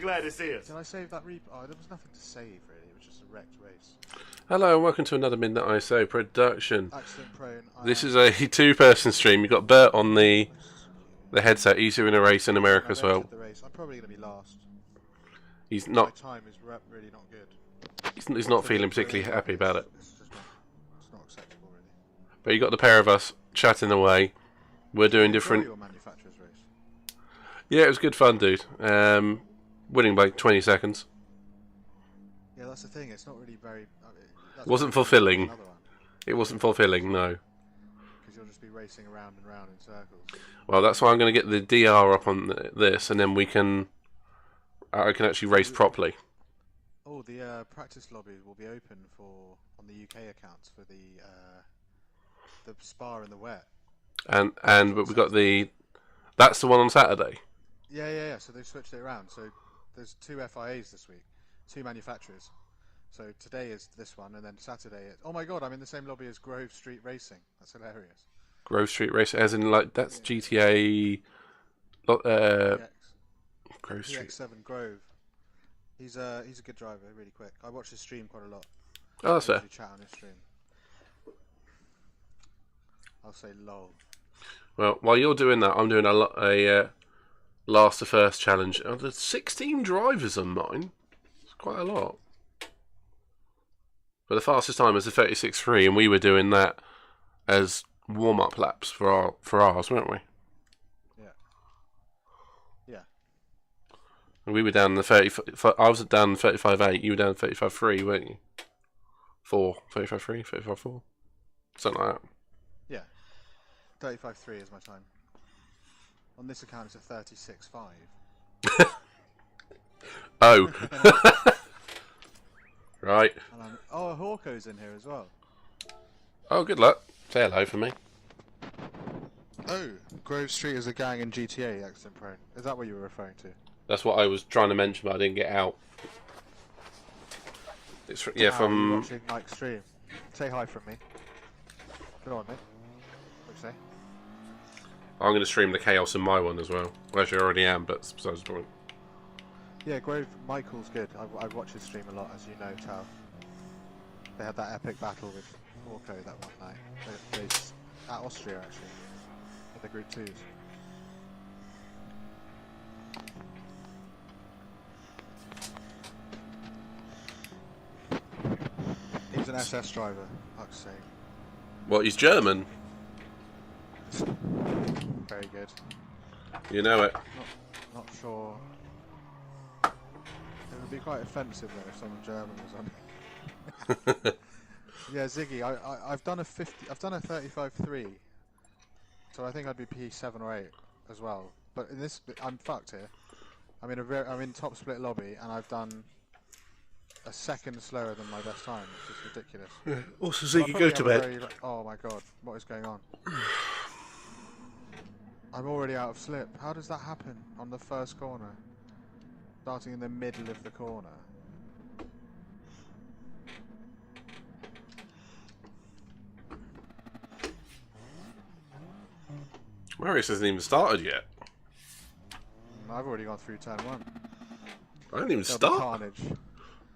glad to see us. Did I save that Oh, there was nothing to save, really. It was just a wrecked race. Hello and welcome to another Midnight ISO production. Accident prone. This is a two-person stream. You've got Bert on the headset. He's doing a race in America as well. The race. I'm probably going to be last. He's My not. time is really not good. He's not feeling particularly happy about it. It's not acceptable, really. But you got the pair of us chatting away. We're doing different. Your manufacturer's race. Yeah, it was good fun, dude. Winning by 20 seconds. Yeah, that's the thing. It's not really very. Wasn't fulfilling. It wasn't fulfilling, no. Because you'll just be racing around and round in circles. Well, that's why I'm going to get the DR up on this, and then I can actually race properly. Oh, the practice lobby will be open on the UK accounts for the Spa in the wet. But we got that's the one on Saturday. Yeah. So they've switched it around. So there's two FIAs this week, two manufacturers. So today is this one, and then Saturday is... Oh my god, I'm in the same lobby as Grove Street Racing. That's hilarious. Grove Street Racing, as in that's GTA. Grove Street. PX7 Grove. He's a good driver, really quick. I watch his stream quite a lot. Oh, that's fair. Chat on his stream. I'll say lol. Well, while you're doing that, I'm doing a last to first challenge. Oh, there's 16 drivers on mine. It's quite a lot. But the fastest time was a 36.3, and we were doing that as warm-up laps for ours, weren't we? Yeah. And we were down in the 30. I was down in 35.8. You were down in 35.3, weren't you? 35.3, 35.4, something like that. Yeah. 35.3 is my time. On this account, it's a 36.5. Oh. Right. Oh, Hawko's in here as well. Oh, good luck. Say hello for me. Oh, Grove Street is a gang in GTA, Accident Prone. Is that what you were referring to? That's what I was trying to mention, but I didn't get out. It's from watching Mike's stream. Say hi from me. Good on, mate. What do you say? I'm going to stream the chaos in my one as well. Well, actually, I already am, but it's besides the point. Yeah, Michael's good. I watch his stream a lot, as you know, Tal. They had that epic battle with Orko that one night. They raced at Austria, actually, in the Group 2s. He's an SS driver, fuck's sake. What, he's German? Very good. You know it. Not sure. It would be quite offensive though if someone German was on. Yeah, Ziggy, I've done a 35.3, so I think I'd be P7 or 8 as well. But in this, I'm fucked here. I'm in top split lobby, and I've done a second slower than my best time, which is ridiculous. Yeah. Also, Ziggy, go to bed. Oh my god, what is going on? I'm already out of slip. How does that happen on the first corner? Starting in the middle of the corner. My race hasn't even started yet. I've already gone through turn 1. I didn't even start. Carnage.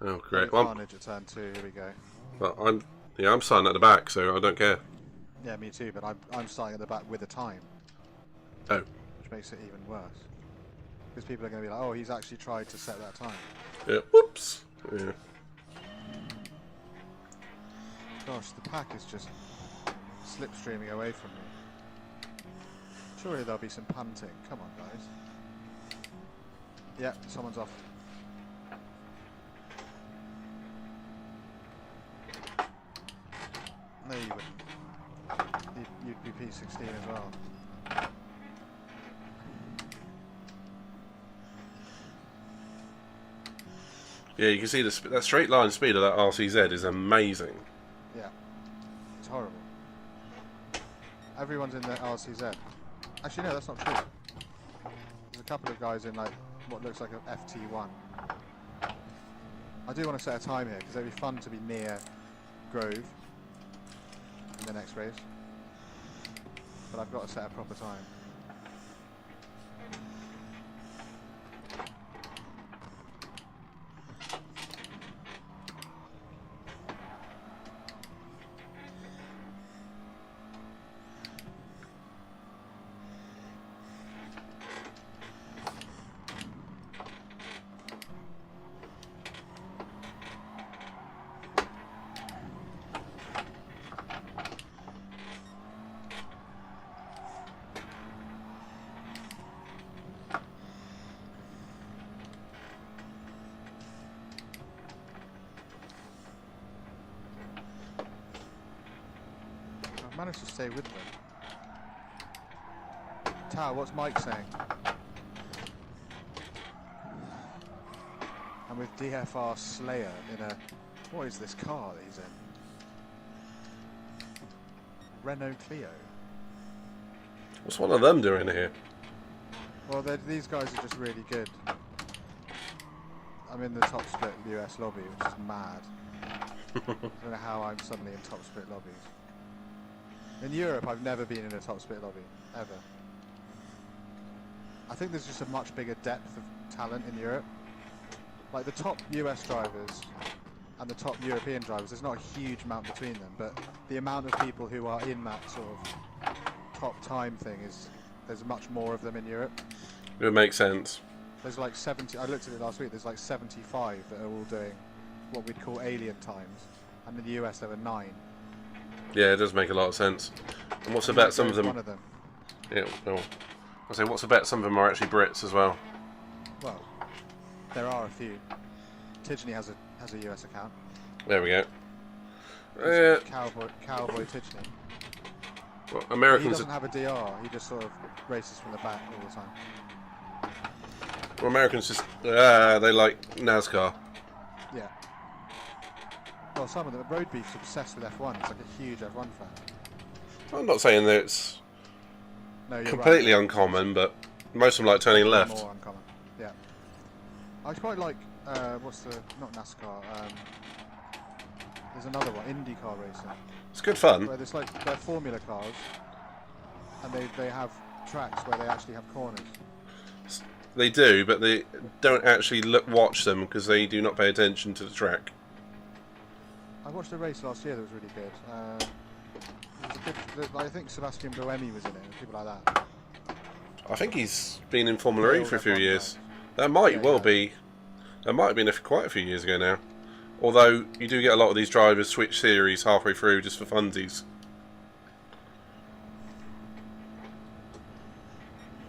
Oh, great. Carnage at turn 2. Here we go. Well, I'm starting at the back, so I don't care. Yeah, me too. But I'm starting at the back with a time. Oh. Which makes it even worse. Because people are going to be like, oh, he's actually tried to set that time. Yeah. Whoops. Yeah. Gosh, the pack is just slipstreaming away from me. Surely there'll be some punting. Come on, guys. Yeah, someone's off. No, you wouldn't. You'd be P16 as well. Yeah, you can see that straight line speed of that RCZ is amazing. Yeah, it's horrible. Everyone's in the RCZ. Actually, no, that's not true. There's a couple of guys in like what looks like an FT1. I do want to set a time here because it'd be fun to be near Grove in the next race. But I've got to set a proper time. managed to stay with them. Tao, what's Mike saying? I'm with DFR Slayer in a... What is this car that he's in? Renault Clio. What's one of them doing here? Well, these guys are just really good. I'm in the top split US lobby, which is mad. I don't know how I'm suddenly in top split lobbies. In Europe, I've never been in a top split lobby, ever. I think there's just a much bigger depth of talent in Europe. Like the top US drivers and the top European drivers, there's not a huge amount between them, but the amount of people who are in that sort of top time thing is, there's much more of them in Europe. It would make sense. There's like 70, I looked at it last week, there's like 75 that are all doing what we'd call alien times, and in the US there were 9. Yeah, it does make a lot of sense. And what's about some of them? One of them. Yeah, well, I say, what's about some of them are actually Brits as well? Well, there are a few. Tidgney has a US account. There we go. Cowboy Tidgney. Well, He Americans. doesn't have a DR. He just sort of races from the back all the time. Well, Americans just they like NASCAR. Yeah. Well, some of them. Road Beef's obsessed with F1. He's like a huge F1 fan. I'm not saying that it's No, you're completely right. uncommon, but most of them like turning left. More uncommon. Yeah. I quite like what's the not NASCAR. There's another one, IndyCar racing, It's good fun. where there's like they're formula cars, and they have tracks where they actually have corners. They do, but they don't actually watch them because they do not pay attention to the track. I watched a race last year that was really good. It was a good I think Sebastian Buemi was in it, and people like that. I think he's been in Formula E for a few F1 years. guy. That might Yeah, well yeah. be. That might have been quite a few years ago now. Although you do get a lot of these drivers switch series halfway through just for funsies.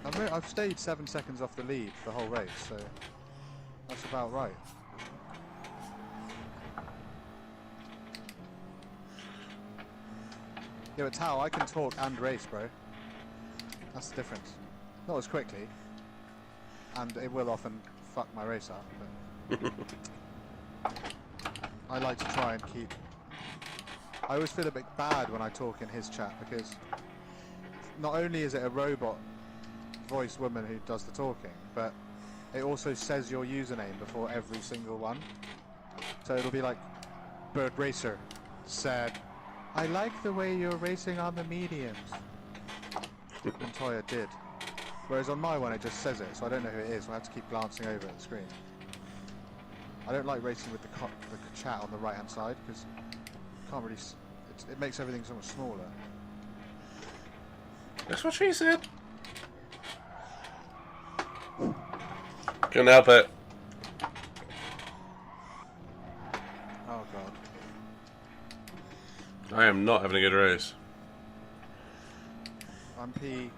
I've stayed 7 seconds off the lead the whole race, so that's about right. Yeah, but Tao, I can talk and race, bro. That's the difference. Not as quickly, and it will often fuck my race up, but I like to try and keep... I always feel a bit bad when I talk in his chat, because not only is it a robot voice woman who does the talking, but it also says your username before every single one. So it'll be like, Bird Racer said, I like the way you're racing on the mediums. Montoya did. Whereas on my one it just says it, so I don't know who it is, so I have to keep glancing over at the screen. I don't like racing with the chat on the right hand side, because you can't really... it makes everything so much smaller. That's what she said. Couldn't help it. Oh god. I am not having a good race. I'm P.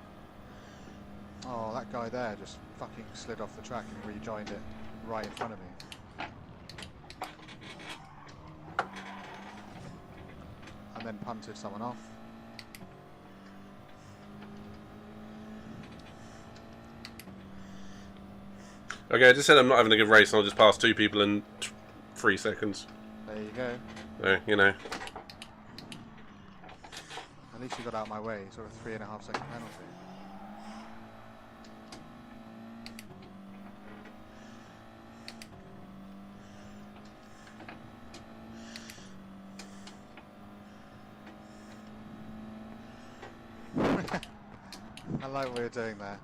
Oh, that guy there just fucking slid off the track and rejoined it right in front of me. And then punted someone off. Okay, I just said I'm not having a good race and I'll just pass 2 people in 3 seconds. There you go. So, you know. At least you got out of my way, sort of 3.5 second penalty. I like what you're doing there.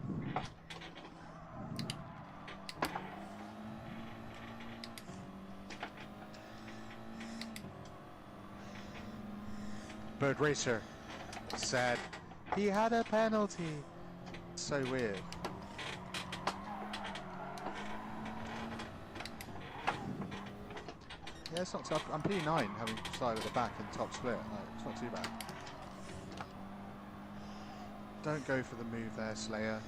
Bird Racer said he had a penalty. So weird. Yeah, it's not tough. I'm P9 having started at the back in top split. Like, it's not too bad. Don't go for the move there, Slayer.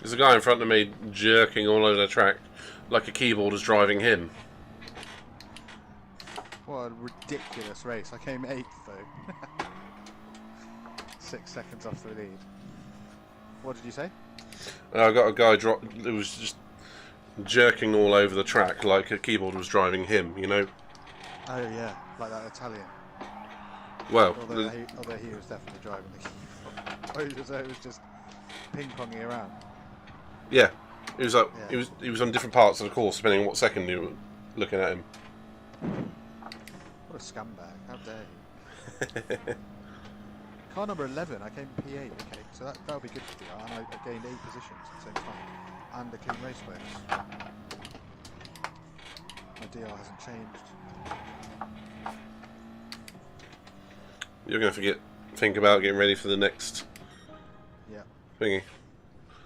There's a guy in front of me jerking all over the track like a keyboard is driving him. What a ridiculous race. I came 8th though. 6 seconds off the lead. What did you say? I got a guy who was just jerking all over the track like a keyboard was driving him, you know? Oh yeah, like that Italian. Well, Although he was definitely driving the keyboard. It was just ping-ponging around. yeah. It was like Yeah. he was on different parts of the course depending on what second you were looking at him. What a scumbag. How dare he? Car number 11, I came P8, okay, so that'll be good for you, and I gained 8 positions at the same time, and a clean race bonus. My DR hasn't changed. You're going to think about getting ready for the next Yeah, thingy.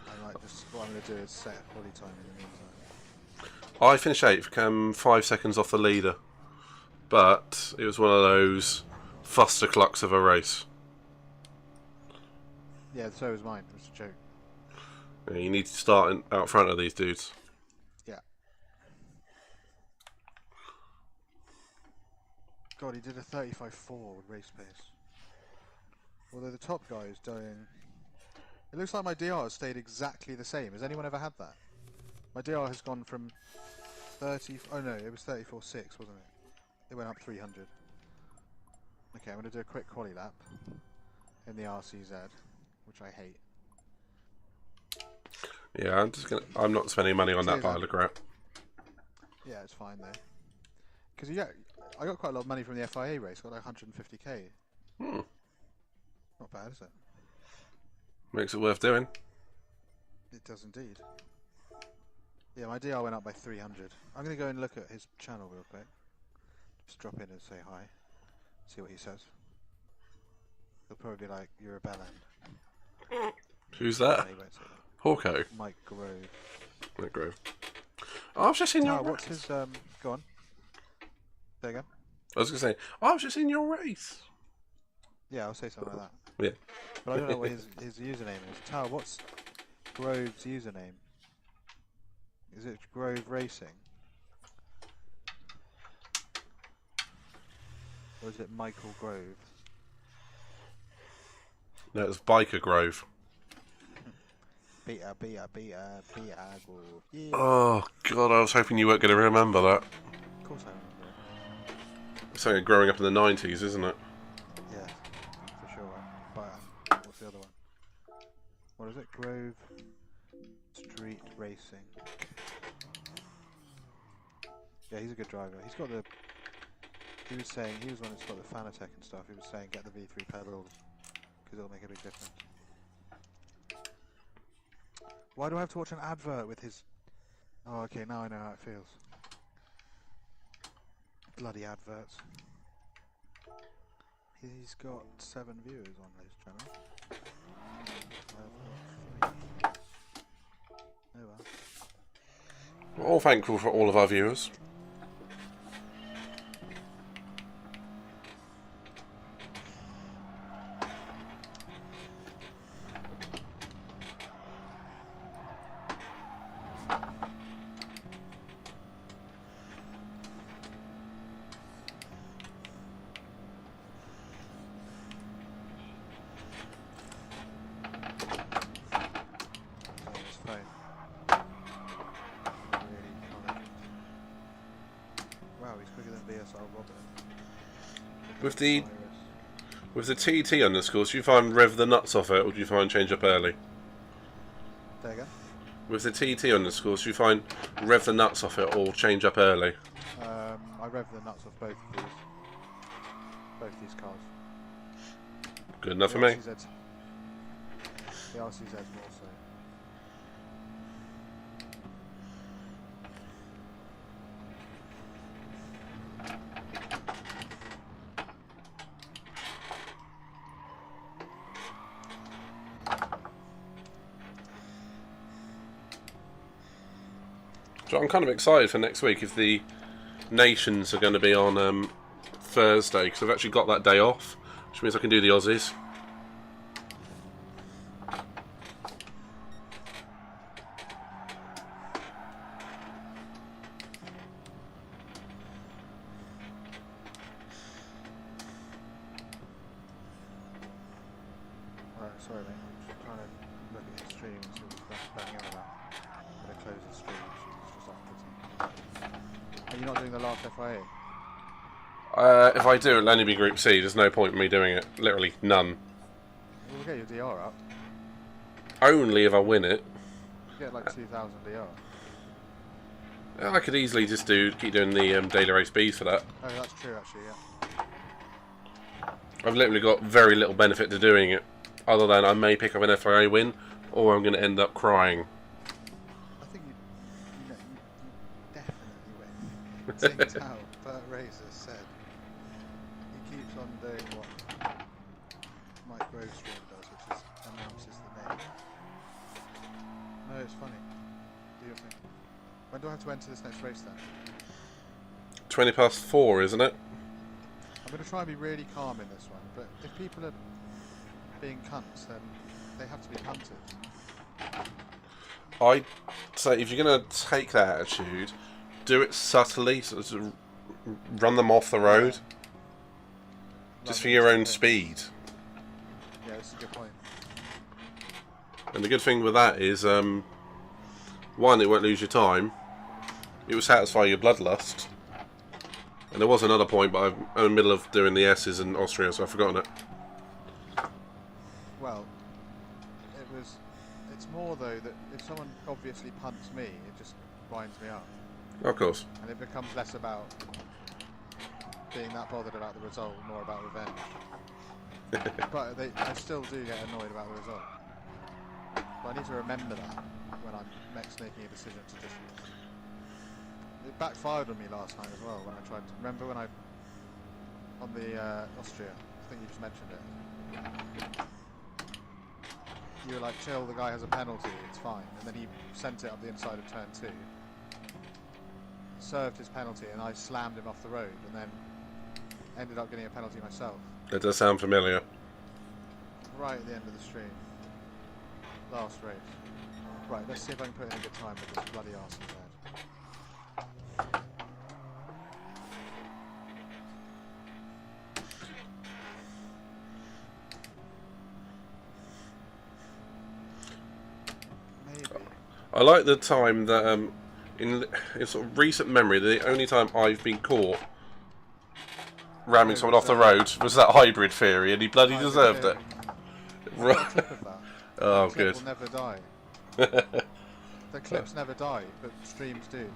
I might just, what I'm going to do is set a quality time in the meantime. I finished 8th, came 5 seconds off the leader, but it was one of those fusterclucks of a race. Yeah, so was mine, it was a joke. Yeah, you need to start out front of these dudes. Yeah. God, he did a 35.4 with race pace. Although the top guy is doing... It looks like my DR has stayed exactly the same. Has anyone ever had that? My DR has gone from 30... Oh no, it was 34.6, wasn't it? It went up 300. Okay, I'm going to do a quick quali lap in the RCZ, which I hate. Yeah, I'm not spending money on that pile of crap. Yeah, it's fine though. Because I got quite a lot of money from the FIA race. Got like 150k. Not bad, is it? Makes it worth doing. It does indeed. Yeah, my DR went up by 300. I'm going to go and look at his channel real quick. Just drop in and say hi. See what he says. He'll probably be like, you're a bellend. Who's that? He won't say that. Hawko. Mike Grove. Mike Grove. Oh, I've just seen your What's race. his, go on. There you go. I was going to say, I was just in your race. Yeah, I'll say something like that. Yeah. But I don't know what his username is. Tower, what's Grove's username? Is it Grove Racing? Or is it Michael Grove? No, it's Biker Grove. Peter Grove. Yeah. Oh, God, I was hoping you weren't going to remember that. Of course I remember it. Something growing up in the 90s, isn't it? Yeah, for sure. But what's the other one? What is it? Grove Street Racing. Yeah, he's a good driver. He's got the... He was saying, he was one that's got the Fanatec and stuff. He was saying get the V3 pedals because it'll make a big difference. Why do I have to watch an advert with his... Oh, okay, now I know how it feels. Bloody adverts. He's got 7 viewers on his channel. I've got 3. Oh well. We're all thankful for all of our viewers. With the TT underscore, do you find rev the nuts off it, or do you find change up early? There you go. With the TT underscore, do you find rev the nuts off it, or change up early? I rev the nuts off both these cars. Good enough for me. The RCZ's more so. So I'm kind of excited for next week if the Nations are going to be on Thursday, because I've actually got that day off, which means I can do the Aussies. sorry mate. I'm just trying to look at his stream and see what he's banging on about. I'm going to close his stream. It's just off putting. Are you not doing the last FIA? If I do, it'll only be Group C. There's no point in me doing it. Literally none. We'll get your DR up. Only if I win it. You get like 2,000 DR. I could easily just keep doing the daily race Bs for that. Oh, that's true actually, yeah. I've literally got very little benefit to doing it, other than I may pick up an FIA win, or I'm going to end up crying. I think you definitely win. Ting Tao, Bert Razor said he keeps on doing what Mike Grovestream does, which is announces the name. No, it's funny. Do your thing. When do I have to enter this next race then? 4:20, isn't it? I'm going to try and be really calm in this one, but if people are being cunts, then they have to be punted. I'd say if you're going to take that attitude, do it subtly, so to run them off the road, just for your own speed. Yeah, that's a good point. And the good thing with that is, one, it won't lose your time. It will satisfy your bloodlust. And there was another point, but I'm in the middle of doing the S's in Austria, so I've forgotten it. Well, it's more though that if someone obviously punts me, it just winds me up. Of course. And it becomes less about being that bothered about the result, more about revenge. But I still do get annoyed about the result. But I need to remember that when I'm next making a decision to just... It backfired on me last night as well when I tried to... Remember when I... On the Austria, I think you just mentioned it. You were like, chill, the guy has a penalty, it's fine. And then he sent it up the inside of turn 2. Served his penalty and I slammed him off the road and then ended up getting a penalty myself. That does sound familiar. Right at the end of the stream. Last race. Right, let's see if I can put in a good time with this bloody arse head. Maybe. I like the time that, in sort of recent memory, the only time I've been caught ramming someone off the road was that hybrid theory, and he bloody deserved it. Right. I've got a clip of that. Oh, the clip good. will never die. The clips never die, but streams do.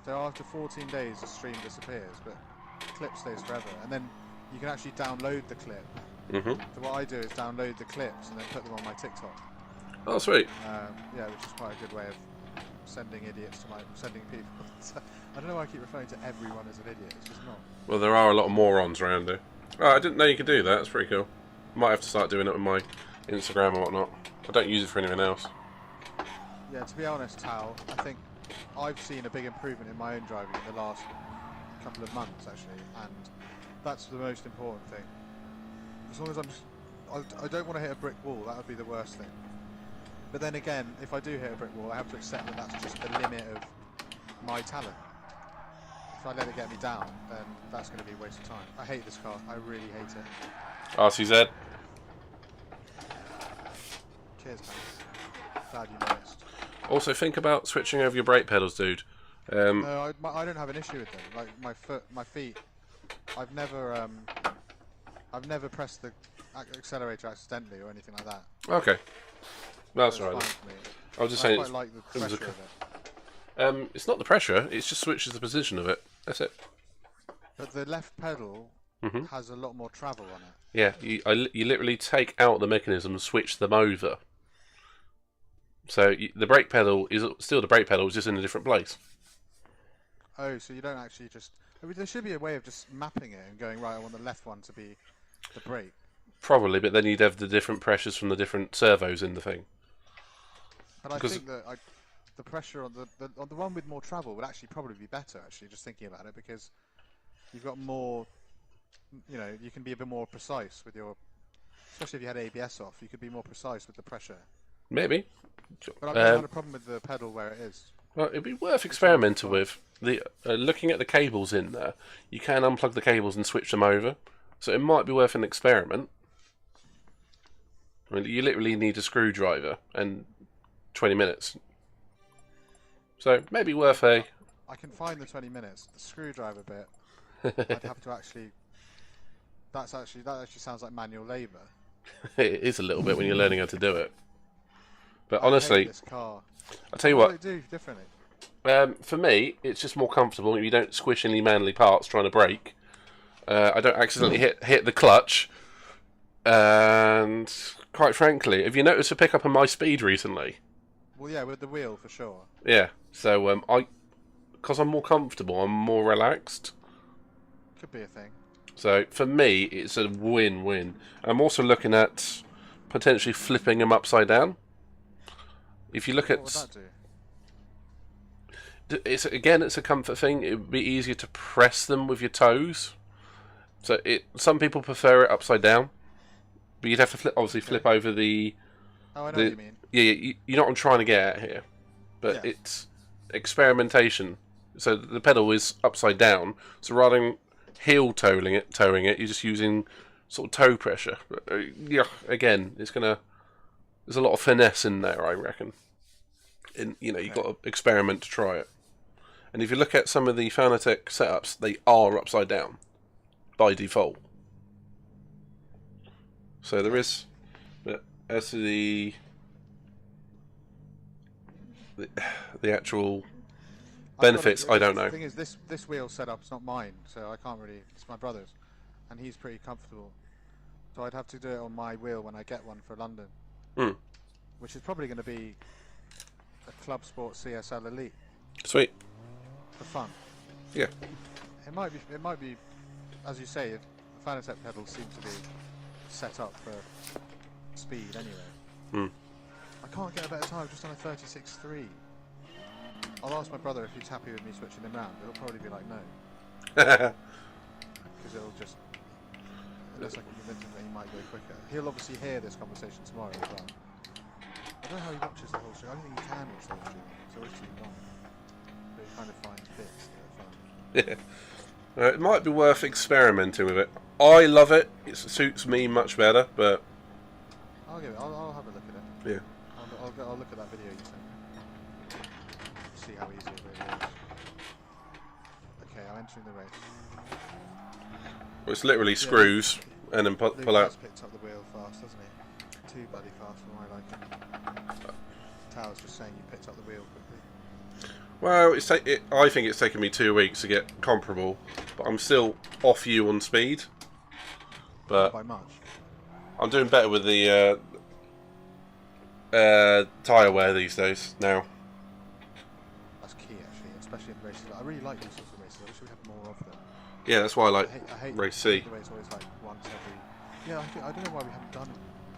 So after 14 days, the stream disappears, but the clip stays forever. And then you can actually download the clip. Mm-hmm. So what I do is download the clips and then put them on my TikTok. Oh, sweet. Yeah, which is quite a good way of sending idiots to sending people. I don't know why I keep referring to everyone as an idiot. It's just not. Well, there are a lot of morons around here. Oh, I didn't know you could do that. That's pretty cool. Might have to start doing it with my Instagram or whatnot. I don't use it for anything else. Yeah, to be honest, Tal, I think I've seen a big improvement in my own driving in the last couple of months, actually, and that's the most important thing. As long as I don't want to hit a brick wall, that would be the worst thing. But then again, if I do hit a brick wall, I have to accept that that's just the limit of my talent. If I let it get me down, then that's going to be a waste of time. I hate this car. I really hate it. RCZ. Cheers, man. Glad you noticed. Also, think about switching over your brake pedals, dude. No, I don't have an issue with them. Like my feet. I've never pressed the accelerator accidentally or anything like that. Okay. That's That's right. fine for me. I was just I saying. quite like the it was pressure a- of it. It's not the pressure. It just switches the position of it. That's it. But the left pedal Mm-hmm. has a lot more travel on it. Yeah, you literally take out the mechanism and switch them over. So the brake pedal is still the brake pedal, just in a different place. Oh, so you don't actually just... I mean, there should be a way of just mapping it and going, right, I want the left one to be the brake. Probably, but then you'd have the different pressures from the different servos in the thing. But I think that the pressure on the one with more travel would actually probably be better, actually, just thinking about it, because you've got more... You know, you can be a bit more precise with your... Especially if you had ABS off, you could be more precise with the pressure. Maybe. But I've never had a problem with the pedal where it is. Well, it'd be worth experimenting with. Looking at the cables in there, you can unplug the cables and switch them over. So it might be worth an experiment. I mean, you literally need a screwdriver and 20 minutes. So maybe worth a. I can find the 20 minutes. The screwdriver bit, I'd have to actually. That actually sounds like manual labour. It is a little bit when you're learning how to do it. But I honestly, hate this car. I'll tell you What what. do it do differently? For me, it's just more comfortable. You don't squish any manly parts trying to brake. I don't accidentally hit the clutch. And quite frankly, have you noticed a pickup in my speed recently? Well, yeah, with the wheel for sure. Yeah. So because I'm more comfortable, I'm more relaxed. Could be a thing. So for me, it's a win-win. I'm also looking at potentially flipping them upside down. If you look What at, would that do? it's a comfort thing. It would be easier to press them with your toes. So some people prefer it upside down, but you'd have to flip over the. Oh, I know what you mean. Yeah, you know what I'm trying to get at here, but Yes. it's experimentation. So the pedal is upside down. So rather than heel towing it, you're just using sort of toe pressure. Yeah, again, there's a lot of finesse in there, I reckon. And you've got to experiment to try it. And if you look at some of the Fanatec setups, they are upside down by default. So there is, but as to the actual benefits, I don't know. The thing is, this wheel setup's not mine, so I can't really. It's my brother's, and he's pretty comfortable. So I'd have to do it on my wheel when I get one for London, which is probably going to be a Club Sport CSL Elite Sweet. for fun. Yeah. It might be, as you say, the Fanatec pedals seem to be set up for speed anyway. I can't get a better time. I've just done a 36.3. I'll ask my brother if he's happy with me switching him round. He'll probably be like, no. Because it'll just... Unless I can convince him that he might go quicker. He'll obviously hear this conversation tomorrow as well. I don't know how he watches the whole stream. I don't think he can watch the whole stream. It's always too long. But he kind of finds bits that are fun. Yeah. It might be worth experimenting with it. I love it. It suits me much better, but... I'll have a look at it. Yeah. I'll look at that video you sent me. See how easy it really is. Okay, I'm entering the race. Well, it's literally screws and then pull out. Lucas picked up the wheel fast, doesn't he? Too bloody fast for my liking. Tao's just saying you picked up the wheel quickly. Well, I think it's taken me 2 weeks to get comparable, but I'm still off you on speed. But By much. I'm doing better with the tyre wear these days now. That's key actually, especially in races. I really like these sorts of races. I wish we had more of them. Yeah, that's why I like I hate race C. the way it's always like once every. Yeah, I don't know why we haven't done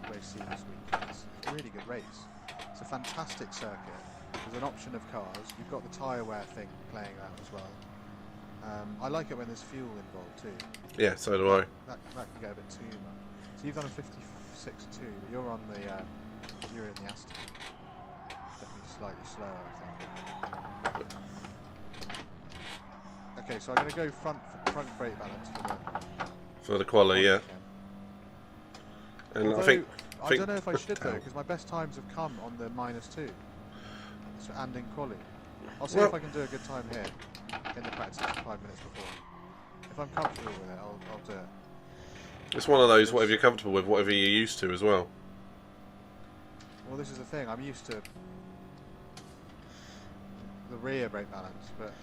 race C this week. It's a really good race. It's a fantastic circuit. There's an option of cars. You've got the tyre wear thing playing that as well. I like it when there's fuel involved too. Yeah, so do I. That can get a bit too much. So you've done a 56.2, but you're on the you're in the Aston. Definitely slightly slower, I think. Okay, so I'm going to go front brake balance For the quali, yeah. And Although, I think I don't know if I should though, because my best times have come on the -2, so, and in quali. I'll see if I can do a good time here in the practice 5 minutes before. If I'm comfortable with it, I'll do it. it's one of those whatever you're comfortable with, whatever you're used to as well. Well, this is the thing. I'm used to the rear brake balance, but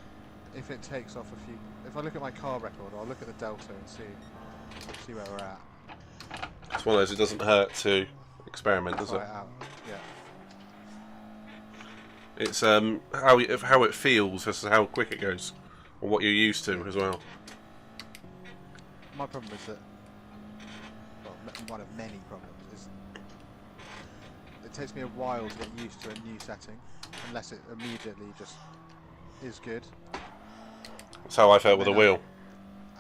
if it takes off a few, if I look at my car record, I'll look at the delta and see where we're at. It's one of those. It doesn't hurt to experiment, does Try it? it out. Yeah. It's how it feels as to how quick it goes, or what you're used to as well. My problem is that, well, one of many problems is it takes me a while to get used to a new setting, unless it immediately just is good. That's how I felt with the wheel.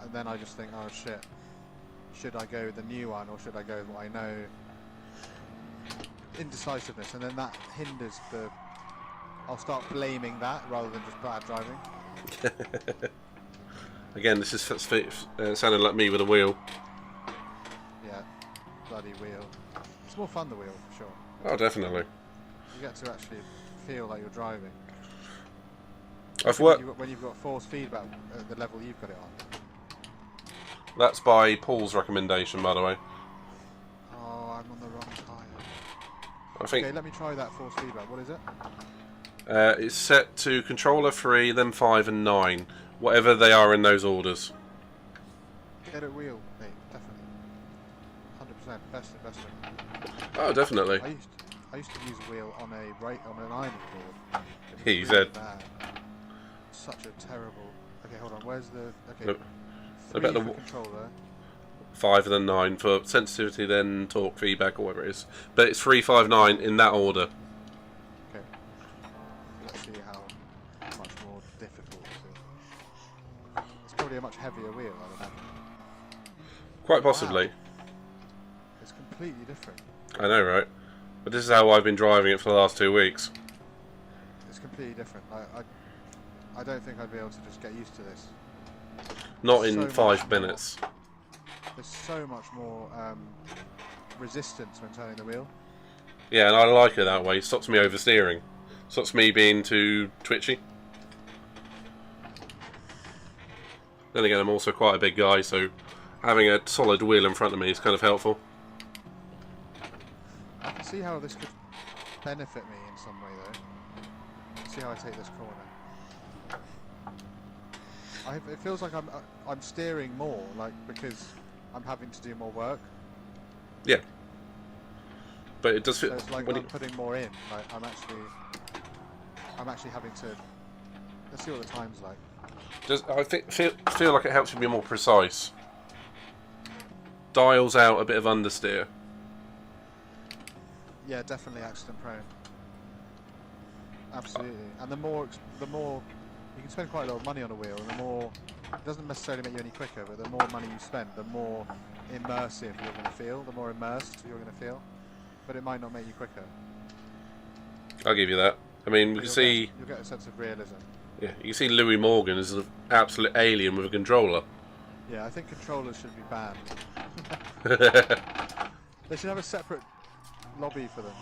And then I just think, oh shit, should I go with the new one or should I go with what I know? Indecisiveness, and then that hinders the... I'll start blaming that rather than just bad driving. Again, this is sounding like me with a wheel. Yeah, bloody wheel. It's more fun the wheel for sure. Oh, definitely. You get to actually feel like you're driving. I've worked. When you've got force feedback at the level you've got it on. That's by Paul's recommendation, by the way. Oh, I'm on the wrong tyre. I think Okay, let me try that force feedback. What is it? it's set to controller 3, then 5 and 9. Whatever they are in those orders. Get a wheel, mate. Definitely. 100%. Best investment. Oh, definitely. I used to use a wheel on an ironing board. He said. Bad. Such a terrible. Okay, hold on. Where's the? Okay. Look, I 3 bet for the controller. 5 and then 9 for sensitivity, then torque, feedback, or whatever it is. But it's 3, 5, 9 in that order. Okay. Let's see how much more difficult this is. It's probably a much heavier wheel, I would imagine. Quite possibly. Wow. It's completely different. I know, right? But this is how I've been driving it for the last 2 weeks. It's completely different. I don't think I'd be able to just get used to this. Not in So 5 much minutes. There's so much more resistance when turning the wheel. Yeah, and I like it that way. It stops me oversteering. Stops me being too twitchy. Then again, I'm also quite a big guy, so having a solid wheel in front of me is kind of helpful. I can see how this could benefit me in some way, though. See how I take this corner. It feels like I'm steering more, like because I'm having to do more work. Yeah. But it does So fit. it's like I'm putting more in. Like I'm actually having to. Let's see what the time's like. I feel like it helps you be more precise. Dials out a bit of understeer. Yeah, definitely accident prone. Absolutely. And the more you can spend quite a lot of money on a wheel, and the more it doesn't necessarily make you any quicker, but the more money you spend, the more immersive you're going to feel, the more immersed you're going to feel. But it might not make you quicker. I'll give you that. I mean, we can see. You'll get a sense of realism. Yeah, you can see Louis Morgan is an absolute alien with a controller. Yeah, I think controllers should be banned. They should have a separate lobby for them.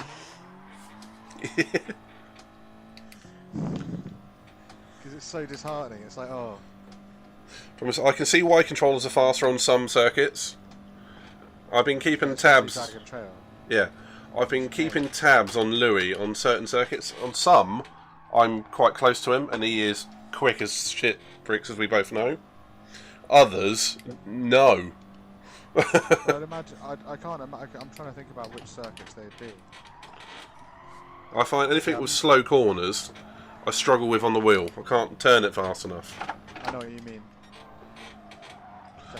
Because it's so disheartening. It's like, oh. I can see why controllers are faster on some circuits. I've been keeping tabs. Dragon Trail. Yeah, I've been keeping tabs on Louis on certain circuits. On some, I'm quite close to him, and he is quick as shit bricks, as we both know. Others, no. I'd imagine. I can't. I'm trying to think about which circuits they'd be. I find anything with slow corners, I struggle with on the wheel. I can't turn it fast enough. I know what you mean.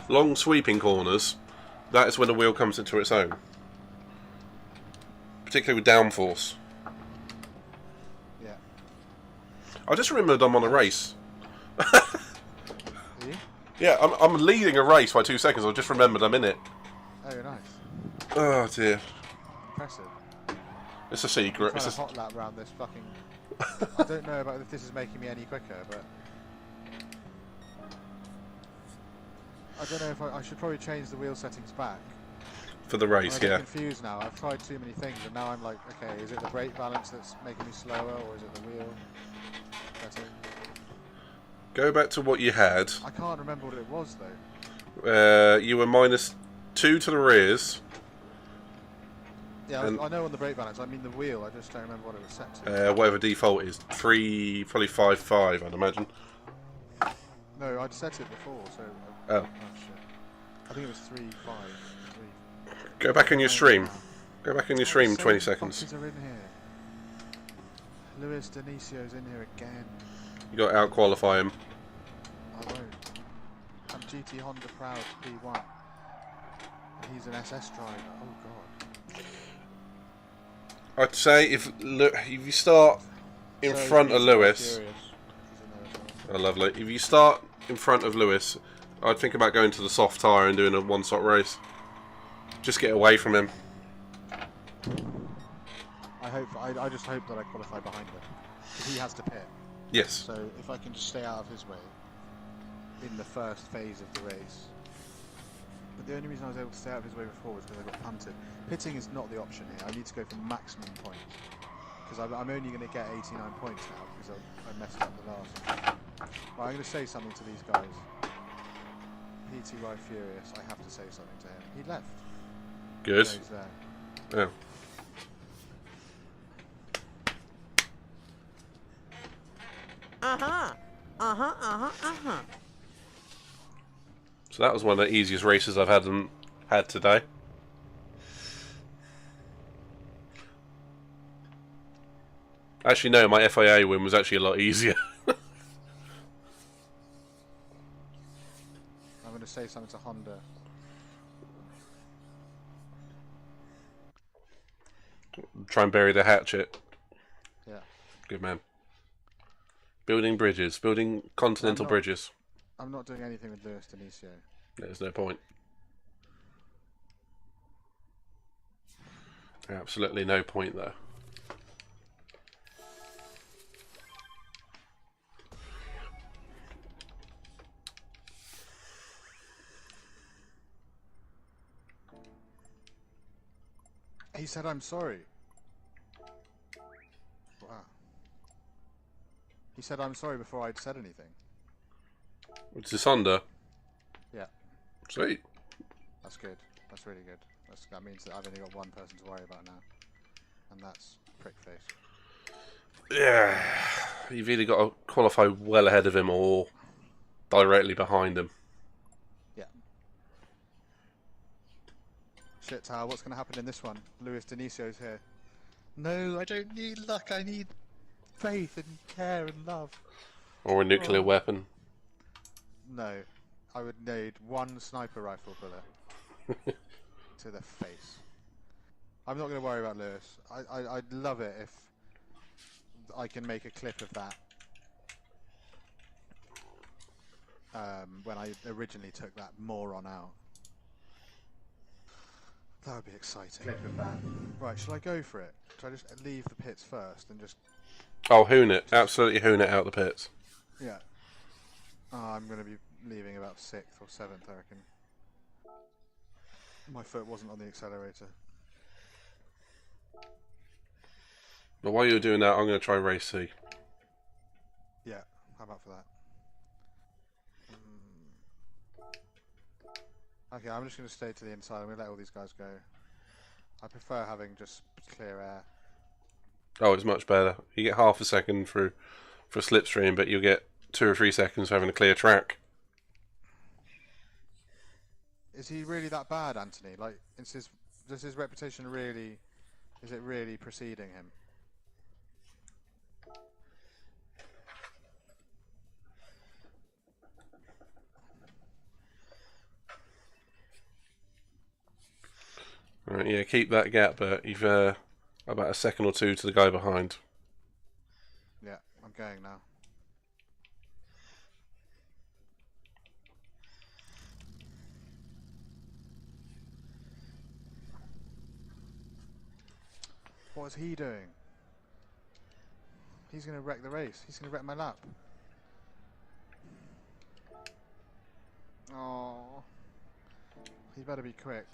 Long sweeping corners, that is when the wheel comes into its own. Particularly with downforce. Yeah. I just remembered I'm on a race. Are you? Yeah, I'm leading a race by 2 seconds. I just remembered I'm in it. Oh, nice. Oh dear. Impressive. It's a secret. I'm trying to hot lap around this fucking. I don't know about if this is making me any quicker, but I don't know if I should probably change the wheel settings back. For the race, I'm a bit yeah. confused now. I've tried too many things, and now I'm like, okay, is it the brake balance that's making me slower, or is it the wheel setting? Go back to what you had. I can't remember what it was though. You were -2 to the rears. Yeah, And- I know on the brake balance. I mean the wheel. I just don't remember what it was set to. Whatever default is. 3, probably 5.5, I'd imagine. No, I'd set it before, so. Oh. Shit. I think it was 3, 5, 3. Go back in your stream. Go back in your stream, So 20 many seconds. fuckers are in here. Luis Denisio's in here again. You got to out-qualify him. I won't. I'm GT Honda proud P1. And he's an SS driver. Oh god. I'd say if you start in So front of he's Lewis... furious. He's in there as well. Oh, lovely. If you start in front of Lewis, I'd think about going to the soft tyre and doing a one-stop race. Just get away from him. I just hope that I qualify behind him. Because he has to pit. Yes. So if I can just stay out of his way in the first phase of the race, But the only reason I was able to stay out of his way before was because I got punted. Pitting is not the option here. I need to go for maximum points. Because I'm only going to get 89 points now because I messed up the last. Right, I'm going to say something to these guys. PTY Furious, I have to say something to him. He left. Good. No, he's there. Yeah. So that was one of the easiest races I've had today. Actually, no, my FIA win was actually a lot easier. I'm going to say something to Honda. Try and bury the hatchet. Yeah. Good man. Building bridges. Building continental bridges. I'm not doing anything with Lewis Denisio. There's no point. Absolutely no point there. He said, I'm sorry. Wow. He said, I'm sorry before I'd said anything. What's this under? Yeah. Sweet. That's good. That's really good. That means that I've only got one person to worry about now. And that's Prickface. Yeah. You've either got to qualify well ahead of him or directly behind him. Yeah. Shit, Tower, what's going to happen in this one? Lewis Denisio's here. No, I don't need luck. I need faith and care and love. Or a nuclear weapon. No. I would need one sniper rifle bullet to the face. I'm not going to worry about Lewis. I'd love it if I can make a clip of that. When I originally took that moron out. That would be exciting. Clip of that. Right, shall I go for it? Shall I just leave the pits first and just... Oh, hoon it. Absolutely hoon it out the pits. Yeah. I'm going to be leaving about 6th or 7th, I reckon. My foot wasn't on the accelerator. But while you're doing that, I'm going to try race C. Yeah, how about for that? Okay, I'm just going to stay to the inside. I'm going to let all these guys go. I prefer having just clear air. Oh, it's much better. You get half a second for slipstream, but you'll get 2 or 3 seconds for having a clear track. Is he really that bad, Anthony? Like, does his reputation really... Is it really preceding him? Right, yeah, keep that gap, but you've about a second or 2 to the guy behind. Yeah, I'm going now. What is he doing? He's going to wreck the race. He's going to wreck my lap. Oh, he better be quick.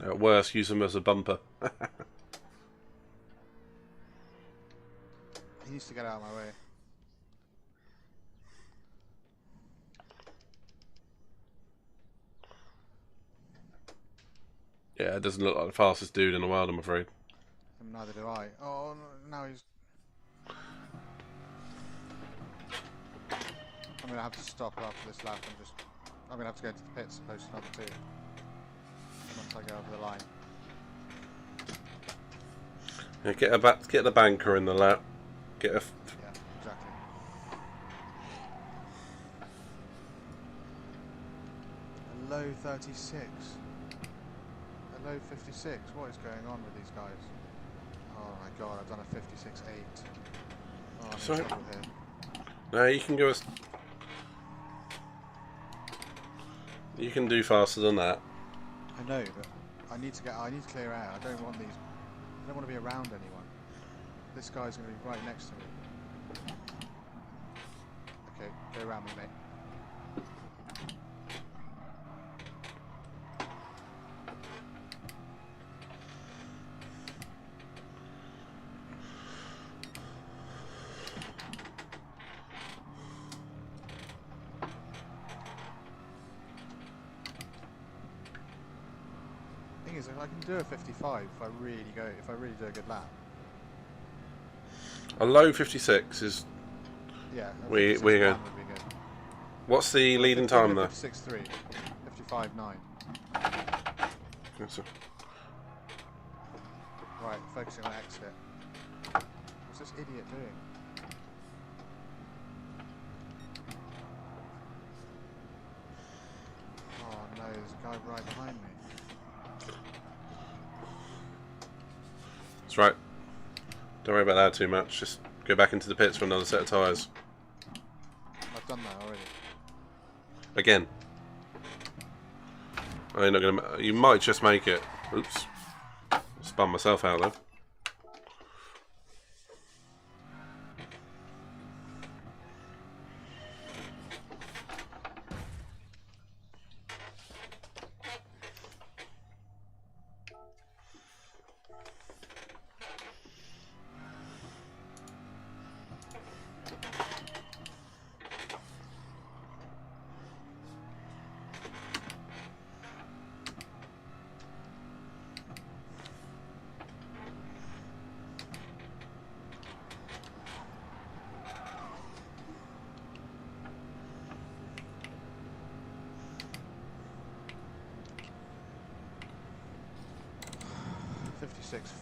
At worst, use him as a bumper. He needs to get out of my way. Yeah, it doesn't look like the fastest dude in the world, I'm afraid. And neither do I. Oh, now he's... I'm going to have to stop after this lap and just... I'm going to have to go to the pits and post another 2. Once I go over the line. Yeah, get the banker in the lap. Get a... Yeah, exactly. A low 36. A low 56. What is going on with these guys? Oh my god, I've done a 56.8. Oh, I'm in Sorry. trouble here. No, you can go as... You can do faster than that. I know, but I need to clear air. I don't want these... I don't want to be around anyone. This guy's going to be right next to me. Go around me, mate. Thing is, if I can do a 55, if I really do a good lap. A low 56 is. Yeah, We're good. Would be good. What's the leading time there? 56.3, 55.9. Yes, sir. Right, focusing on exit. What's this idiot doing? Oh no, there's a guy right behind me. That's right. Don't worry about that too much. Just go back into the pits for another set of tyres. I've done that already. Again. I'm not gonna. You might just make it. Oops. Spun myself out there.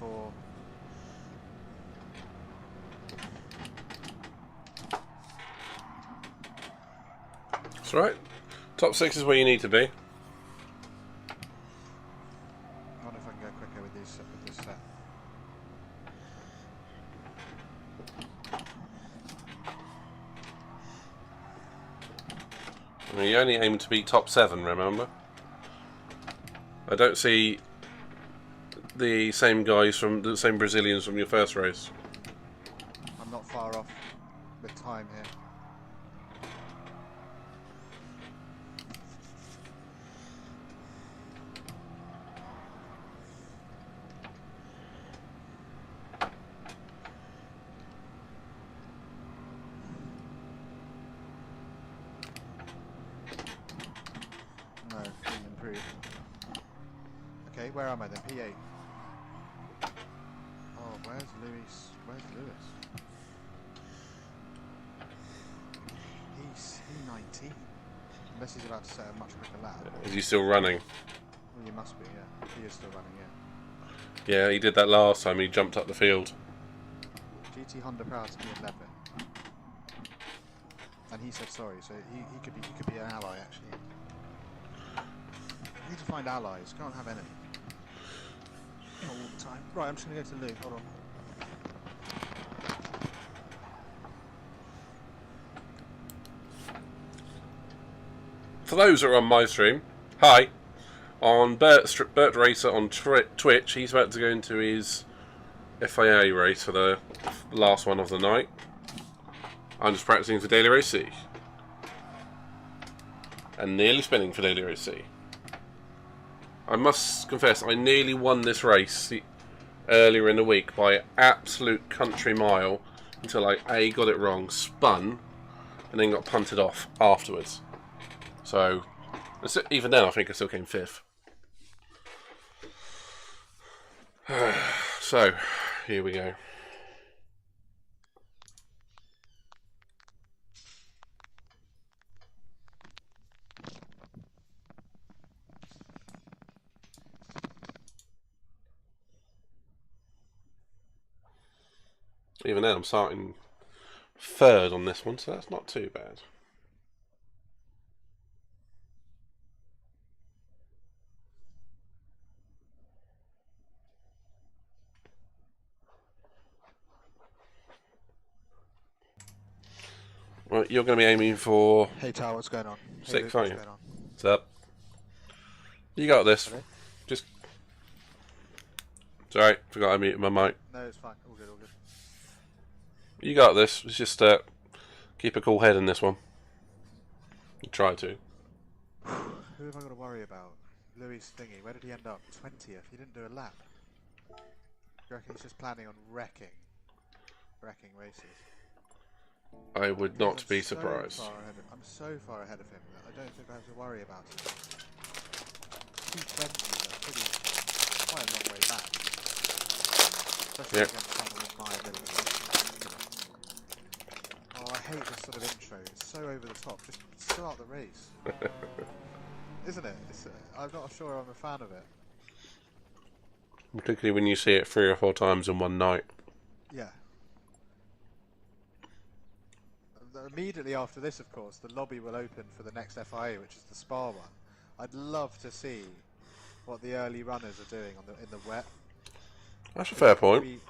.4. That's right. Top 6 is where you need to be. I wonder if I can go quicker with this set. I mean, you only aim to be top 7, remember? I don't see the same guys from the same Brazilians from your first race. I'm not far off with time here. No, didn't improve. Okay, where am I then? P8. Oh, where's Lewis? Where's Lewis? He's E19. Unless he's about to set a much quicker lap. Is he still running? Well, he must be, yeah. He is still running, yeah. Yeah, he did that last time. He jumped up the field. GT Honda Power to be 11. And he said sorry, so he could be an ally actually. We need to find allies, can't have enemies. Not all the time. Right, I'm just gonna go to Lou, hold on. For those that are on my stream, hi. On Bert Racer on Twitch, he's about to go into his FIA race for the last one of the night. I'm just practicing for Daily Race C. And nearly spinning for Daily Race C. I must confess, I nearly won this race earlier in the week by an absolute country mile until I A, got it wrong, spun, and then got punted off afterwards. So, even then I think I still came 5th. So, here we go. Even then I'm starting 3rd on this one, so that's not too bad. Right, you're going to be aiming for Hey Tal, what's going on? 6, hey, aren't you? What's up? You got this. Hello? Just... Sorry, forgot I muted my mic. No, it's fine. All good, all good. You got this. It's just keep a cool head in this one. Try to. Who have I got to worry about? Louis Thingy. Where did he end up? 20th. He didn't do a lap. Do you reckon he's just planning on wrecking races? I would not be surprised. I'm so far ahead of him that I don't think I have to worry about it. 220, that's quite a long way back. Especially against someone with my ability. Oh, I hate this sort of intro. It's so over the top. Just start the race. Isn't it? I'm not sure I'm a fan of it. Particularly when you see it 3 or 4 times in one night. Yeah. Immediately after this, of course, the lobby will open for the next FIA, which is the Spa one. I'd love to see what the early runners are doing in the wet. That's a fair point.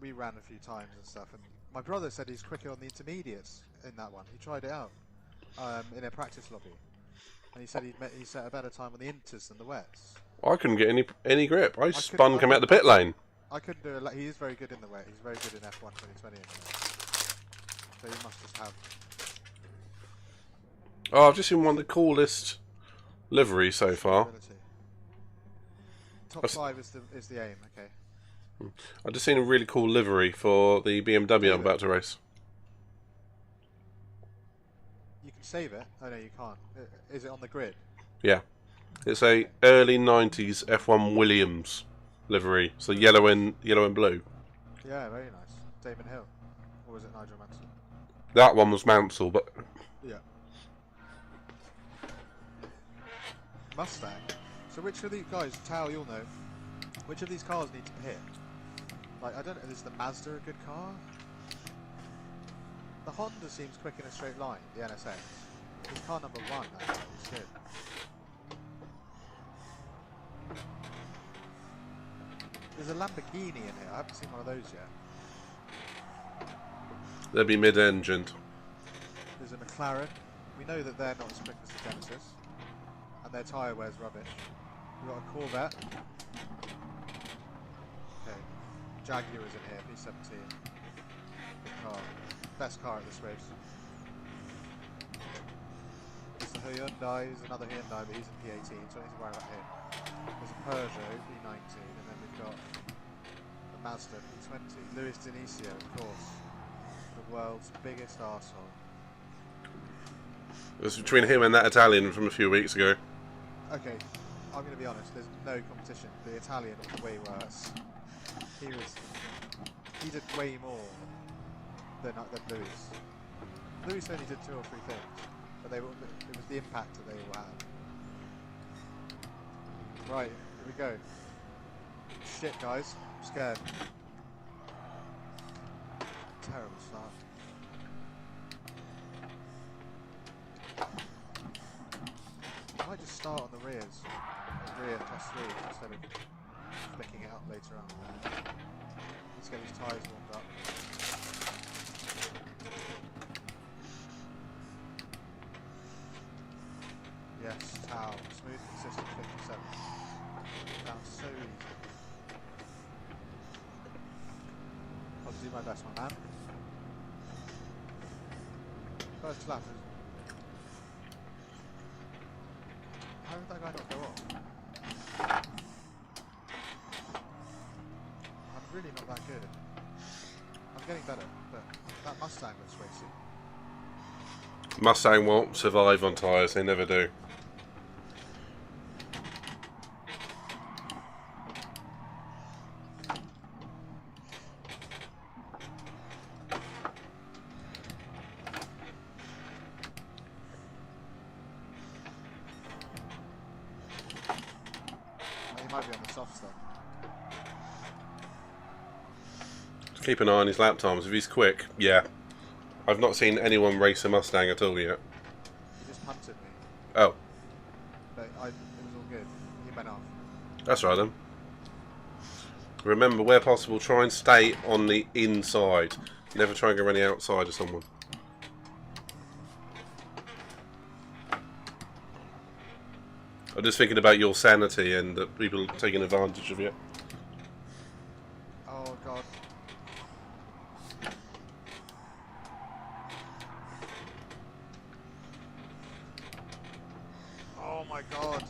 We ran a few times and stuff, and my brother said he's quicker on the intermediates in that one. He tried it out in a practice lobby, and he said he set a better time on the inters than the wets. I couldn't get any grip. I spun coming out the pit lane. I couldn't do it. He is very good in the wet. He's very good in F1 2020. So you must just have. Oh, I've just seen one of the coolest liveries so far. Top 5 is the aim. Okay. I've just seen a really cool livery for the BMW I'm about to race. You can save it. Oh no, you can't. Is it on the grid? Yeah. It's a early 90s F1 Williams livery. So yellow and blue. Yeah, very nice. Damon Hill. Or was it Nigel Mansell? That one was Mansell, but... Yeah. Mustang. So which of these guys, Tao, you'll know, which of these cars need to pit? Like, I don't know, is the Mazda a good car? The Honda seems quick in a straight line, the NSX. It's car number 1, actually, it's good. There's a Lamborghini in here, I haven't seen one of those yet. They'll be mid-engined. There's a McLaren. We know that they're not as quick as the Genesis. And their tyre wear's rubbish. We've got a Corvette. Okay. Jaguar is in here, P17. Good car. Best car at this race. There's the Hyundai, there's another Hyundai, but he's in P18, so I don't need to worry about him. There's a Peugeot, P19, and then we've got the Mazda, P20. Luis D'Inicio, of course. The world's biggest arsehole. It was between him and that Italian from a few weeks ago. Okay, I'm going to be honest, there's no competition. The Italian was way worse. He did way more than Luis. Luis only did 2 or 3 things, but it was the impact that they all had. Right, here we go. Shit, guys, I'm scared. Terrible start. I might just start on the rears. Rear plus 3 instead of flicking it up later on. Let's get these tyres warmed up. Yes, Tao. Smooth, consistent 57. Sounds so easy. I'll do my best, my man. First lap is... How did that guy not go off? I'm really not that good. I'm getting better, but that Mustang looks racy. Mustang won't survive on tyres, they never do. He might be on the soft stuff. Just keep an eye on his lap times. If he's quick, yeah. I've not seen anyone race a Mustang at all yet. He just punted me. Oh. But it was all good. He went off. That's right then. Remember, where possible, try and stay on the inside. Never try and go around the outside of someone. I'm just thinking about your sanity and people taking advantage of you. Oh god. my god.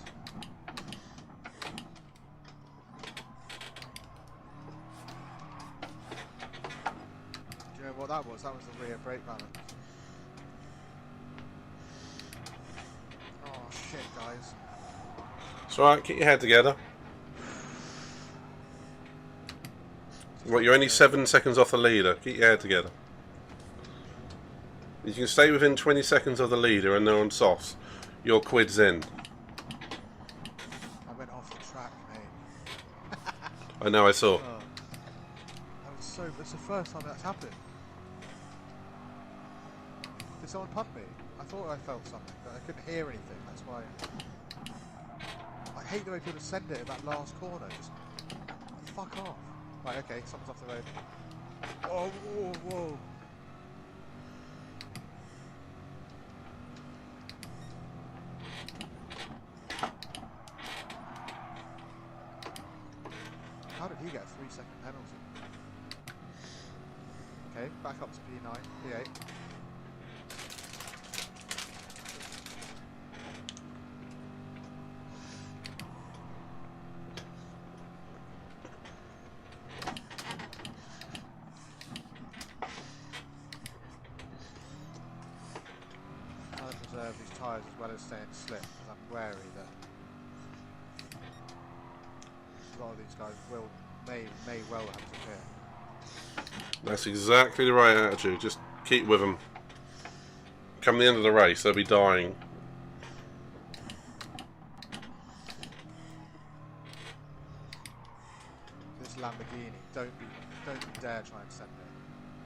Do you know what that was? That was the rear brake balance. Oh shit, guys. It's alright, keep your head together. What, you're only 7 seconds off the leader. Keep your head together. You can stay within 20 seconds of the leader and they're on softs. Your quid's in. I went off the track, mate. I know, I saw. Oh. That's the first time that's happened. Did someone punt me? I thought I felt something, but I couldn't hear anything. That's why. I hate the way people send it at that last corner. Just fuck off. Right, okay, someone's off the road. Oh, whoa, whoa. How did he get a 3-second penalty? Okay, back up to P9, P8. Trying to preserve these tyres as well as staying slick, because I'm wary that a lot of these guys may well have to clear. That's exactly the right attitude. Just keep with them. Come the end of the race, they'll be dying. This Lamborghini, don't dare try and send it.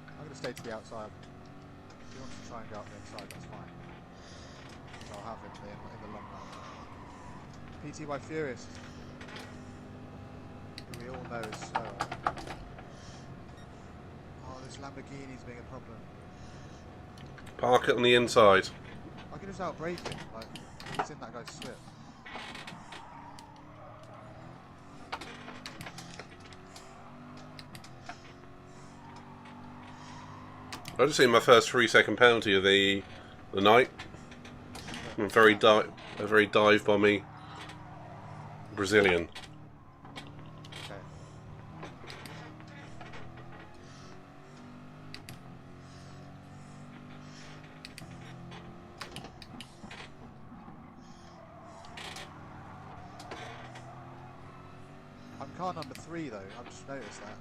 I'm going to stay to the outside. If he wants to try and go up the inside, that's fine. So I'll have him in the long run. PTY Furious, who we all know is slower. Oh, this Lamborghini's being a problem. Park it on the inside. I can just outbrake him, like, he's in that guy's slip. I just seen my first 3-second penalty of the night. A very dive bomby Brazilian. Okay. I'm car number 3 though, I've just noticed that.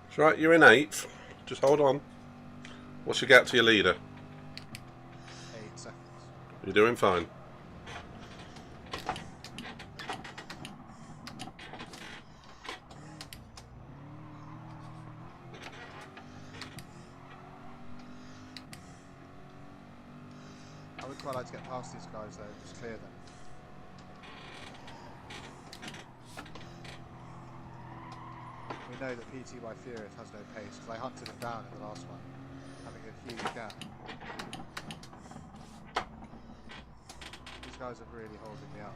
It's right, you're in 8th. Just hold on. What's your gap to your leader? 8 seconds. You're doing fine. I would quite like to get past these guys though, just clear them. We know that PTY Furious has no pace because I hunted him down in the last one, having a huge gap. These guys are really holding me up.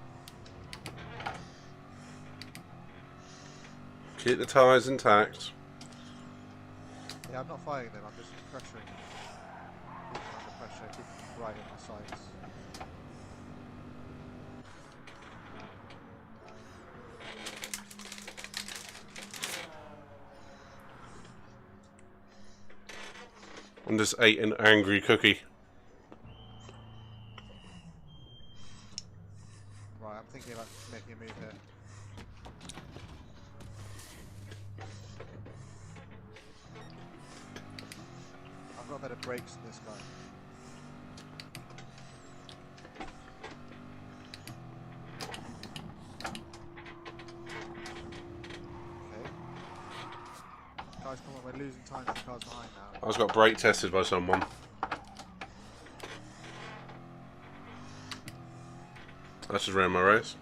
Keep the tyres intact. Yeah, I'm not fighting them, I'm just pressuring them. Keeping them under pressure, keeping them right in my sights. I'm just ate an angry cookie. Right, I'm thinking about making a move here. I've got better brakes than this guy. Okay. Guys, come on, we're losing time to the cars behind now. I just got brake tested by someone. That's just ran my race.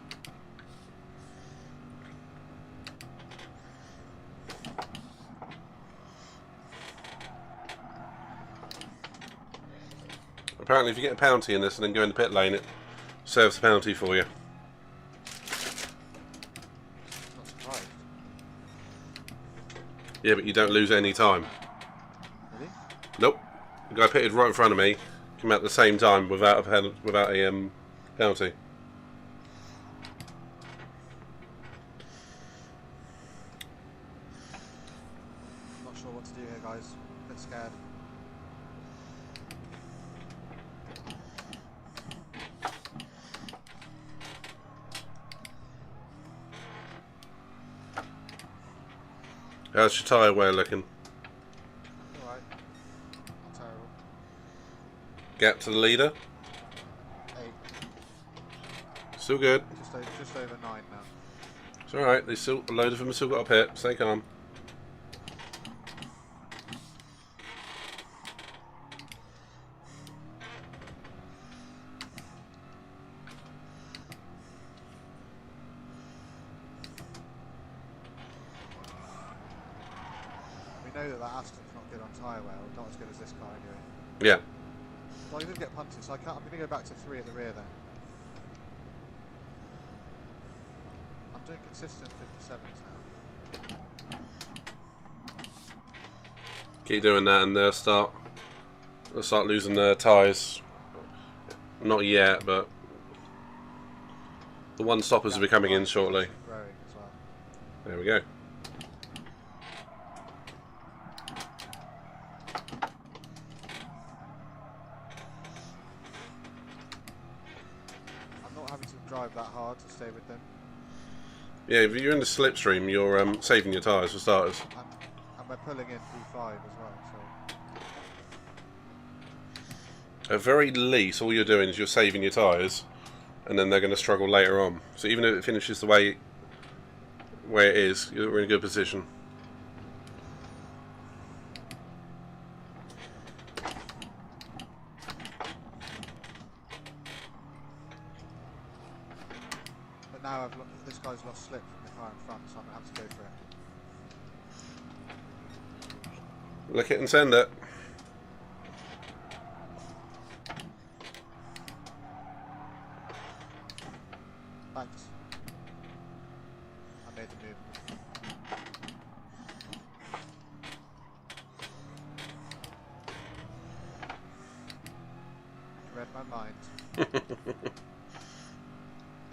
Apparently if you get a penalty in this and then go in the pit lane, it serves the penalty for you. Not surprised. Yeah, but you don't lose any time. Really? Nope. The guy pitted right in front of me, come out at the same time without a penalty. Not sure what to do here, guys. A bit scared. How's your tyre wear looking? Alright. Not terrible. Gap to the leader? 8. Still good. Just over 9 now. It's alright, a load of them have still got a pit. Stay calm. We know that Aston's not good on tyre wear, not as good as this car anyway. Yeah. Well, he did get punted, so I'm going to go back to 3 at the rear then. I'm doing consistent 57s now. Keep doing that and they'll start losing their tyres. Not yet, but the one stoppers will be coming in shortly. Rowing as well. There we go. I'm not having to drive that hard to stay with them. Yeah, if you're in the slipstream, you're saving your tyres for starters. And we're pulling in P5 as well, so... At very least, all you're doing is you're saving your tyres, and then they're going to struggle later on. So even if it finishes the way it is, we're in a good position. But now this guy's lost slip from the car in front, so I'm going to have to go for it. Lick it and send it. Thanks. I made the move. You read my mind.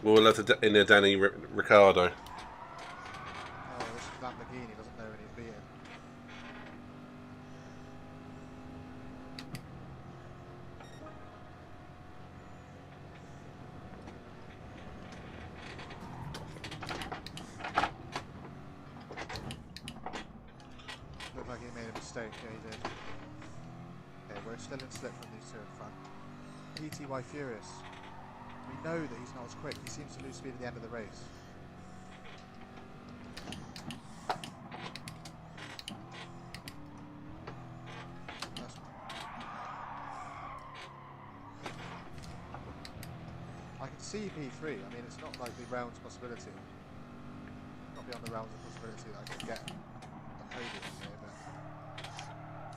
We'll let it in there, Danny Ricciardo. Oh, this Lamborghini doesn't know when he's beaten. Looked like he made a mistake. Yeah, he did. Okay, we're still in slip from these two in front. PTY Furious. We know that he's not as quick. He seems to lose speed at the end of the race. That's I can see P3. I mean, it's not like the realms possibility. Not beyond the realms of possibility that I can get a podium here,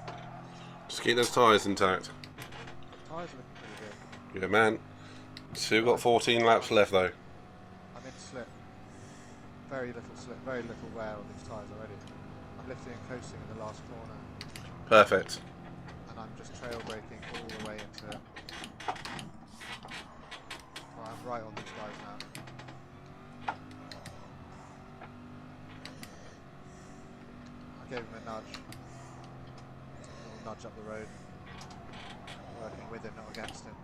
but Just keep those tyres intact. tyres are looking pretty good. Good man. Still got 14 laps left though. I'm in slip. Very little slip, very little wear on these tyres already. I'm lifting and coasting in the last corner, Perfect. and I'm just trail braking all the way into it. Well, I'm right on these guys now. I gave him a nudge. A little nudge up the road. Working with him, not against him.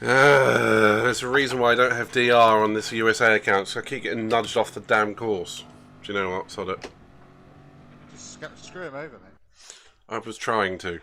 There's a reason why I don't have DR on this USA account, so I keep getting nudged off the damn course. Do you know what? Sod it. Just screw him over, mate. I was trying to.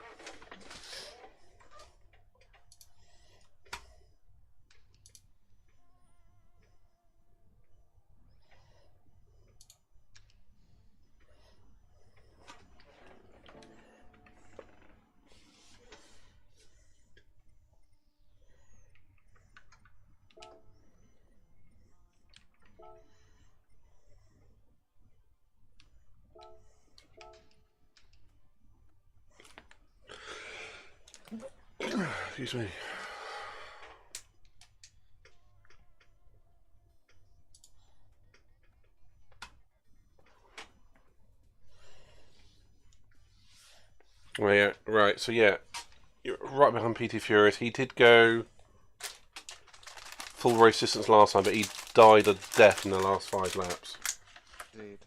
Excuse me. Oh, yeah, right, so yeah, you're right behind PT Furious. He did go full race distance last time, but he died a death in the last 5 laps. Indeed.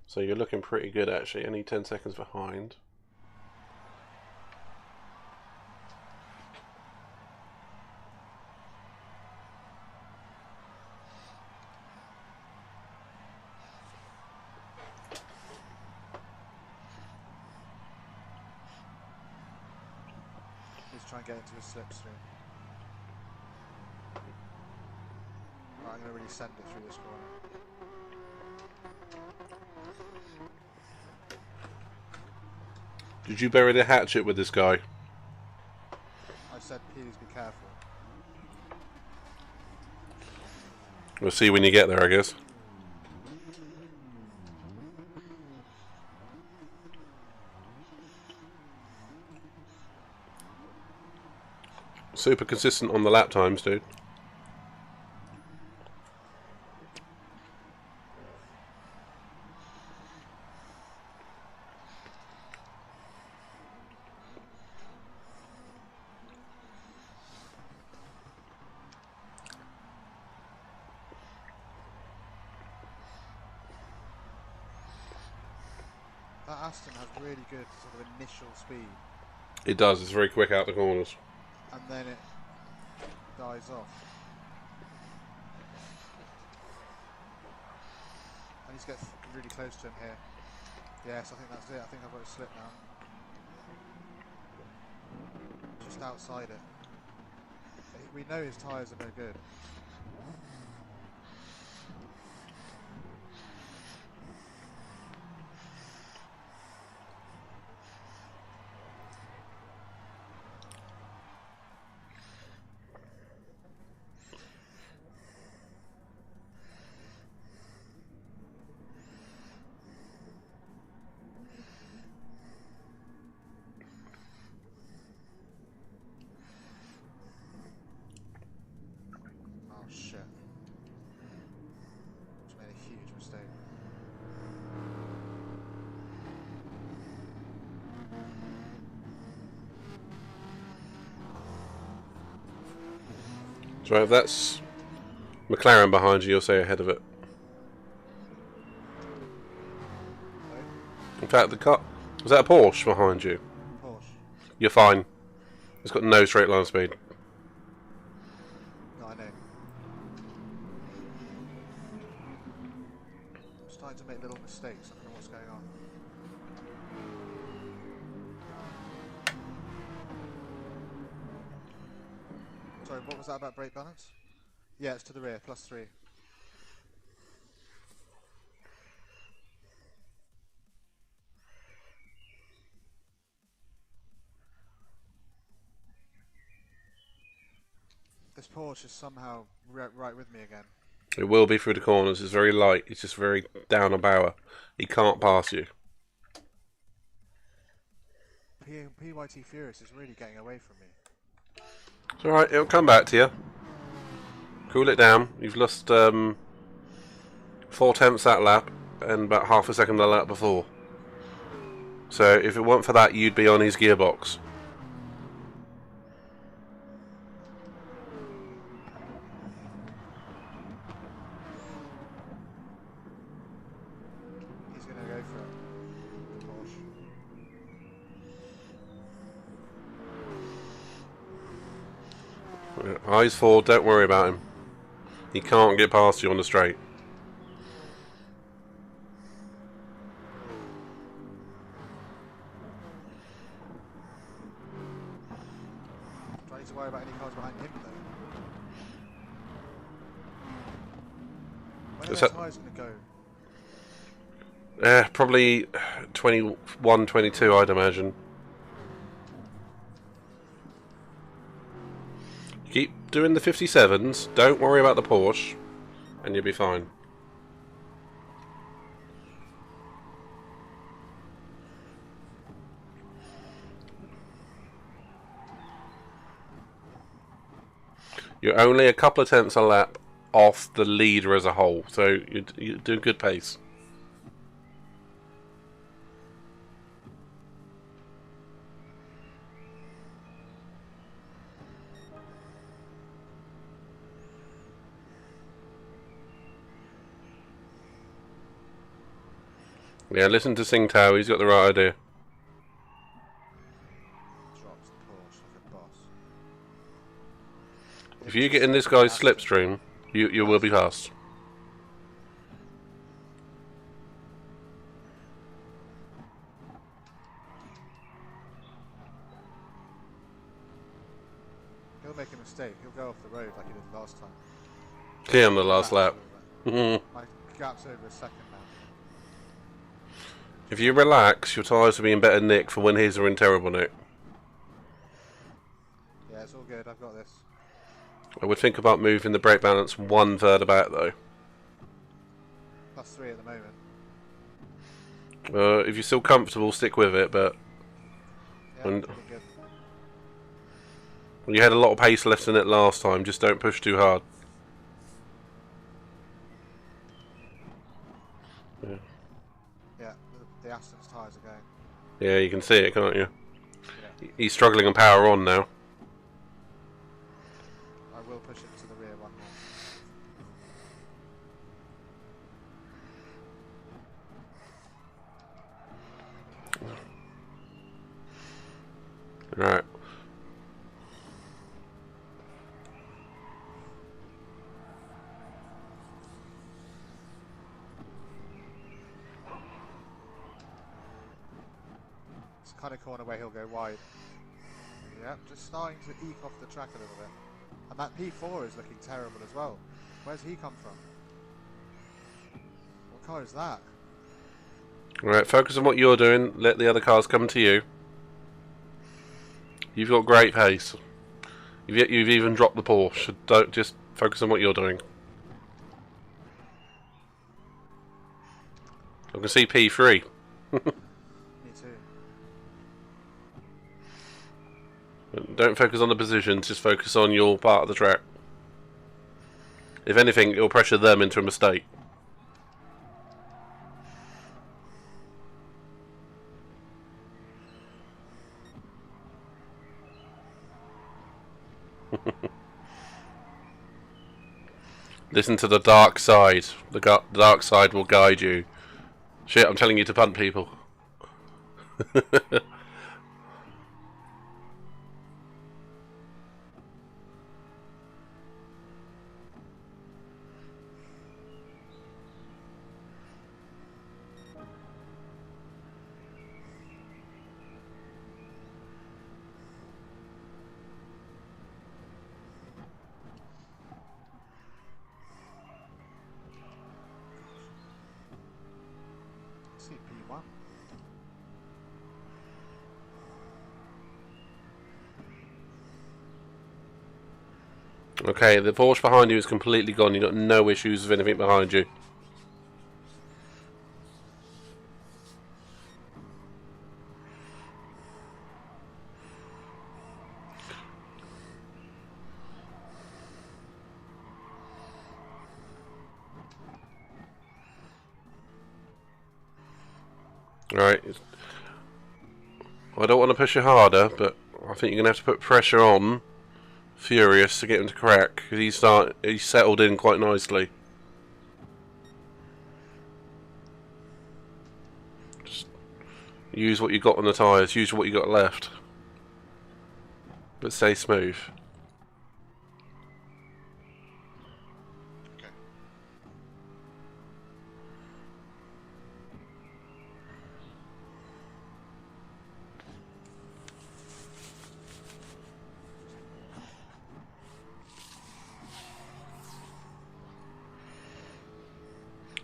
So you're looking pretty good, actually. Only 10 seconds behind. Let's try and get into his slipstream. Right, I'm going to really send it through this corner. Did you bury the hatchet with this guy? I said, please be careful. We'll see when you get there, I guess. Super consistent on the lap times, dude. That Aston has really good sort of initial speed, It does. It's very quick out the corners. and then it dies off. I need to get really close to him here. Yes, I think that's it. I think I've got a slip now. Just outside it. We know his tyres are no good. Oh shit. Just made a huge mistake. So if that's McLaren behind you, you'll stay ahead of it. Sorry? In fact, the car... Was that a Porsche behind you? Porsche. You're fine. It's got no straight line speed. No, I know. I'm starting to make little mistakes. I don't know what's going on. Sorry, what was that about brake balance? Yeah, it's to the rear, +3. This Porsche is somehow right with me again. It will be through the corners. It's very light. It's just very down a power. He can't pass you. PYT Furious is really getting away from me. It's alright. It'll come back to you. Cool it down. You've lost 4 tenths that lap and about half a second the lap before. So if it weren't for that, you'd be on his gearbox. He's going to go for it, the Porsche. Eyes forward, don't worry about him. He can't get past you on the straight. Do I need to worry about any cars behind him though? When are their tyres going to go? Probably 21, 22, I'd imagine. Keep doing the 57s, don't worry about the Porsche, and you'll be fine. You're only a couple of tenths a lap off the leader as a whole, so you do good pace. Yeah, listen to Sing Tao, he's got the right idea. Drops the Porsche like a boss. If you get in this guy's slipstream, you will be fast. He'll make a mistake. He'll go off the road like he did last time. Clear on the last lap. My gap's over a second now. If you relax, your tyres will be in better nick for when his are in terrible nick. Yeah, it's all good. I've got this. I would think about moving the brake balance 1/3 about though. +3 at the moment. If you're still comfortable, stick with it, but Yeah, when pretty good. you had a lot of pace left in it last time, just don't push too hard. Yeah, the Aston's tyres are going. Yeah, you can see it, can't you? Yeah. He's struggling on power on now. I will push it to the rear one more. Right. It's kind of corner where he'll go wide. Yeah, just starting to eke off the track a little bit. And that P4 is looking terrible as well. Where's he come from? What car is that? Right, focus on what you're doing, let the other cars come to you. You've got great pace. You've even dropped the Porsche. Don't just focus on what you're doing. I can see P3. Me too. Don't focus on the positions, just focus on your part of the track. If anything, it'll pressure them into a mistake. Listen to the dark side. The dark side will guide you. Shit, I'm telling you to punt people. See P1. Okay, the Porsche behind you is completely gone. You've got no issues with anything behind you. Right. I don't want to push you harder, but I think you're going to have to put pressure on Furious to get him to crack, because he's settled in quite nicely. Just use what you got on the tyres, use what you got left. But stay smooth. Okay.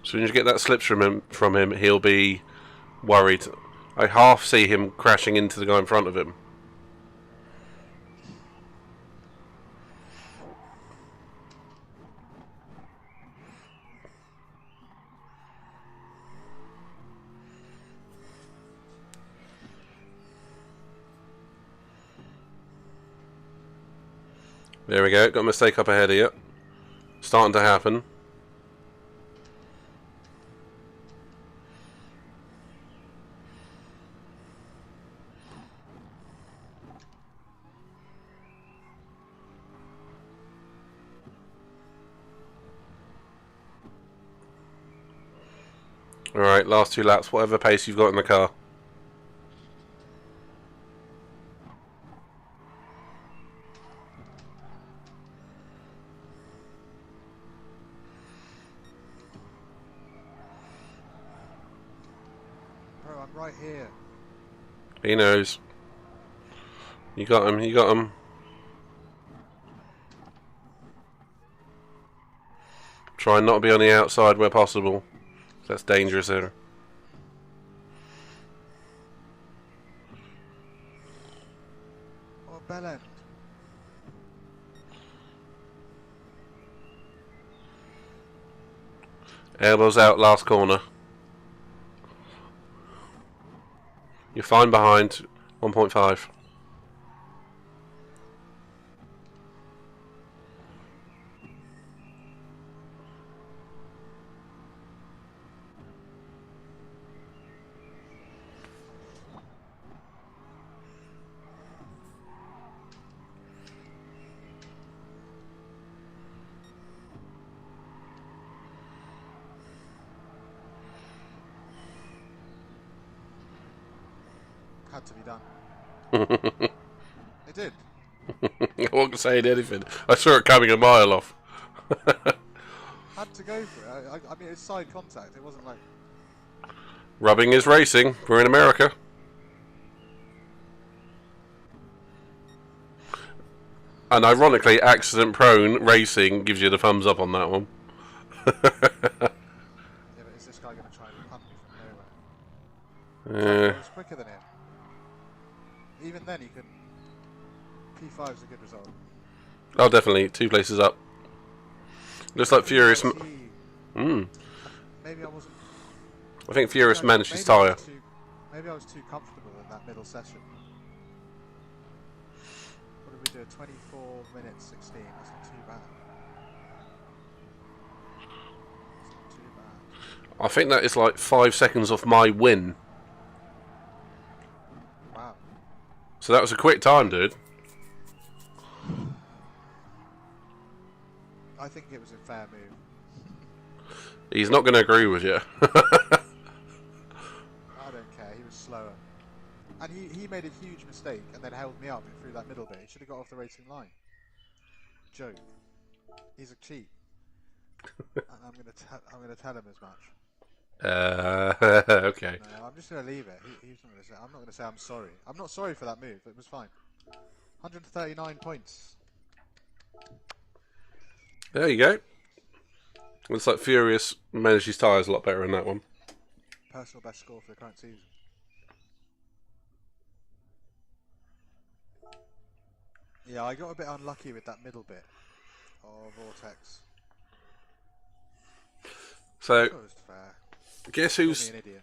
As soon as you get that slipstream from him, he'll be worried. I half see him crashing into the guy in front of him. There we go. Got a mistake up ahead of you. Starting to happen. Alright, last 2 laps. Whatever pace you've got in the car. Bro, I'm right here. He knows. You got him, you got him. Try not to be on the outside where possible. That's dangerous there. Oh, bell end. Elbows out, last corner. You're fine behind. 1.5. Had to be done. It did. I wasn't saying anything. I saw it coming a mile off. Had to go for it. I mean, it's side contact. It wasn't like... Rubbing is racing. We're in America. And ironically, accident-prone racing gives you the thumbs up on that one. Yeah, but is this guy going to try and punt me from nowhere? It was quicker than him. Even then, he could... P5 is a good result. Oh, definitely. 2 places up. Looks like Furious... Maybe I wasn't... I think Furious managed his tyre. Maybe I was too comfortable in that middle session. What did we do? 24 minutes 16. That's not too bad. That's not too bad. I think that is like 5 seconds off my win. Wow. So that was a quick time, dude. I think it was a fair move. He's not going to agree with you. I don't care. He was slower. And he made a huge mistake and then held me up through that middle bit. He should have got off the racing line. Joke. He's a cheat. And I'm gonna tell him as much. Okay. No, I'm just gonna leave it. He's not gonna say. I'm not gonna say I'm sorry. I'm not sorry for that move. It was fine. 139 points. There you go. Looks like Furious managed his tyres a lot better in that one. Personal best score for the current season. Yeah, I got a bit unlucky with that middle bit of Vortex. So, That was fair. guess Call me who's an idiot.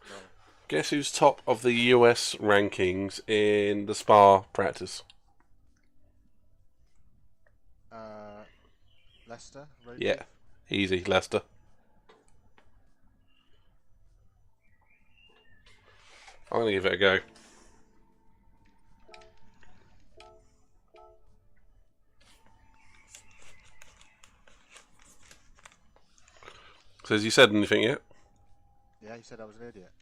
Well, guess who's top of the US rankings in the Spa practice? Leicester. Road Yeah, Leaf. easy, Leicester. I'm gonna give it a go. So has he said anything yet? Yeah, he said I was an idiot.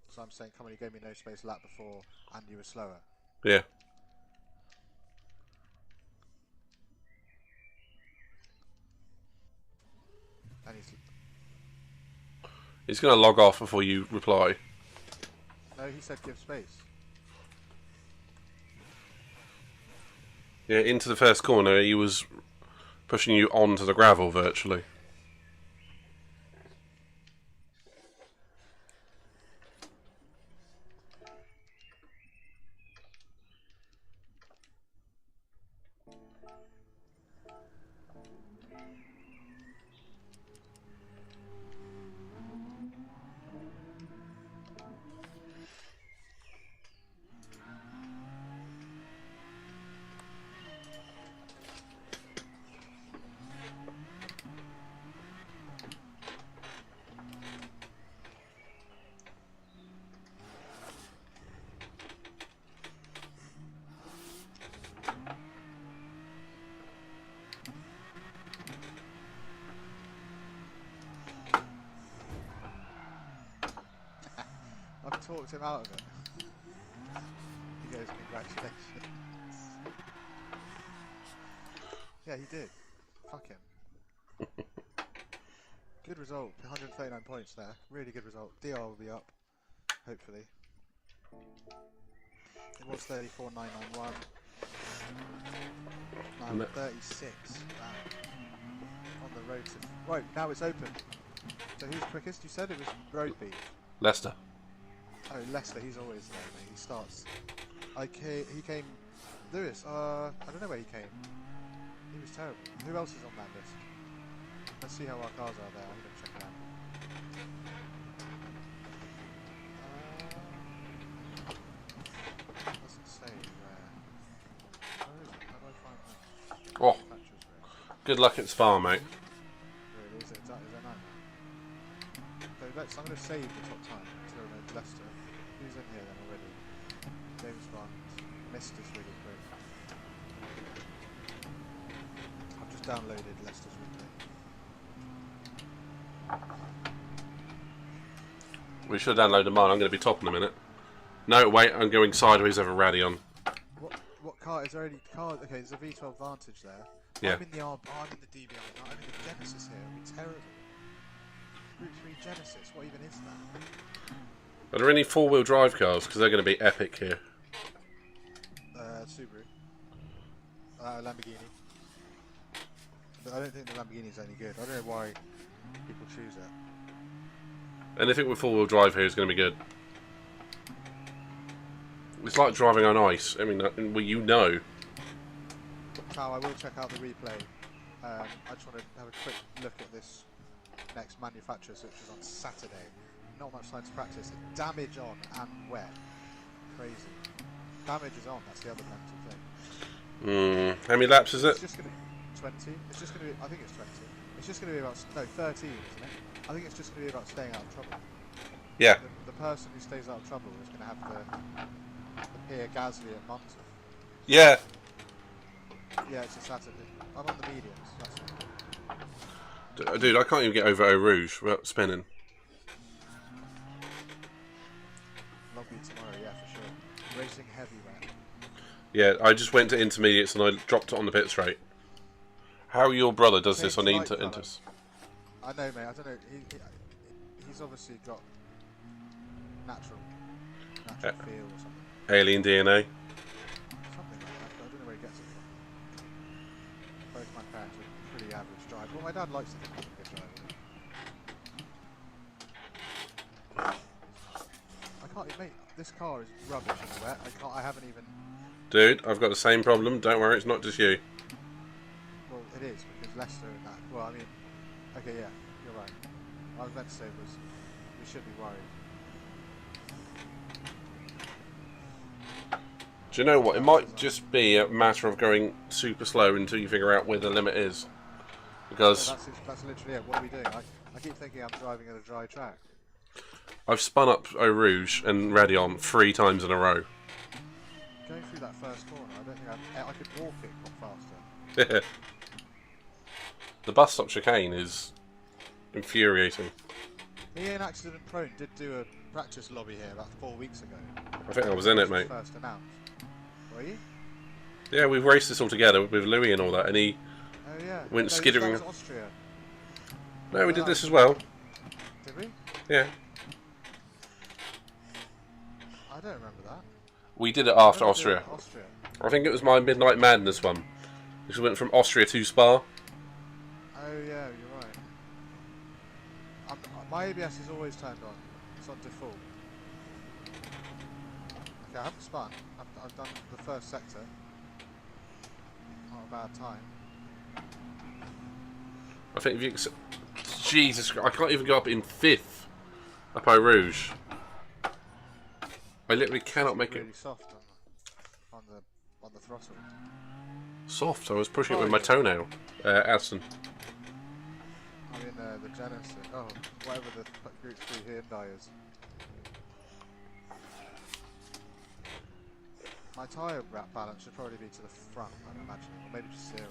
So I'm saying, come on, you gave me no space lap before, and you were slower. Yeah. And He's gonna log off before you reply. no, he said give space. Yeah, into the first corner, he was pushing you onto the gravel virtually. talked him out of it. He goes, congratulations. Yeah, he did. Fuck him. Good result. 139 points there. Really good result. DR will be up. Hopefully. It was 34,991. Now No. 36. Wow. On the road to... Right, now it's open. So who's quickest? You said it was Road Beef. Leicester. Oh, Leicester, he's always there, mate. He starts... He came... Lewis, I don't know where he came. He was terrible. Who else is on that list? Let's see how our cars are there. I'm going to check it out. Doesn't say where. Where is it? How do I find that? Oh, Manufacturer's race. good luck at Spa, mate. Really, is that 9? So I'm going to save the top time until Leicester. Who's in here then already? James Bond. Missed us really quick. I've just downloaded Leicester's replay. We should download mine. I'm going to be top in a minute. No, wait, I'm going sideways over Radeon. What car? Is there any car? Okay, there's a V12 Vantage there. Yeah. I'm in the DBR. I'm in the Genesis here. It'd be terrible. Group 3 Genesis. What even is that? Are there any four-wheel drive cars? Because they're going to be epic here. Subaru. Lamborghini. But I don't think the Lamborghini's any good. I don't know why people choose it. Anything with four-wheel drive here is going to be good. It's like driving on ice. I mean, well, you know. Now, I will check out the replay. I just want to have a quick look at this next manufacturers, which is on Saturday. Not much time to practice. Damage on and wet. Crazy. Damage is on. That's the other mental thing. How many laps is it? It's just going to be 20. It's just going to be. I think it's 20. It's just going to be about 13, isn't it? I think it's just going to be about staying out of trouble. Yeah. The person who stays out of trouble is going to have the Pierre Gasly at Monza. Yeah. Yeah, it's a Saturday. I'm on the mediums. That's it. Dude, I can't even get over Eau Rouge without spinning. Lobby tomorrow, yeah, for sure. Racing heavyweight. Yeah, I just went to intermediates and I dropped it on the pit straight. How your brother does this on the Inters? I know, mate. I don't know. He's obviously got natural feel or something. Alien DNA. Something like that. But I don't know where he gets it from. Both my parents are pretty average drivers. Well, my dad likes to think I'm a good driver. I can't, mate. This car is rubbish in the wet. I haven't even. Dude, I've got the same problem. Don't worry, it's not just you. Well, it is because Leicester and that. Well, I mean, okay, yeah, you're right. What I was meant to say was we should be worried. Do you know what? It might just be a matter of going super slow until you figure out where the limit is. Because That's literally it. What are we doing? I keep thinking I'm driving at a dry track. I've spun up Eau Rouge and Radeon 3 times in a row. Going through that first corner, I don't think I could walk it faster. The bus stop chicane is infuriating. Ian Accident Prone did do a practice lobby here about 4 weeks ago. I think I was in it, mate. First announced. Were you? Yeah, we've raced this all together with Louis and all that, and he Oh yeah. went skittering. That was Austria. No, we did this as well. Did we? Yeah. I don't remember that. We did it after When did Austria. Austria. I think it was my Midnight Madness one. Which went from Austria to Spa. Oh yeah, you're right. My ABS is always turned on. It's on default. Okay, I haven't spun. I've done the first sector. Not a bad time. I think if you... Jesus Christ, I can't even go up in 5th. Up Eau Rouge. I literally cannot make really it... soft on the throttle. Soft, I was pushing it with my toenail. Aston. I'm in the Genesis. Oh, whatever the Group 3 Hyundai is. My tyre balance should probably be to the front, I'm imagining, or maybe just 0.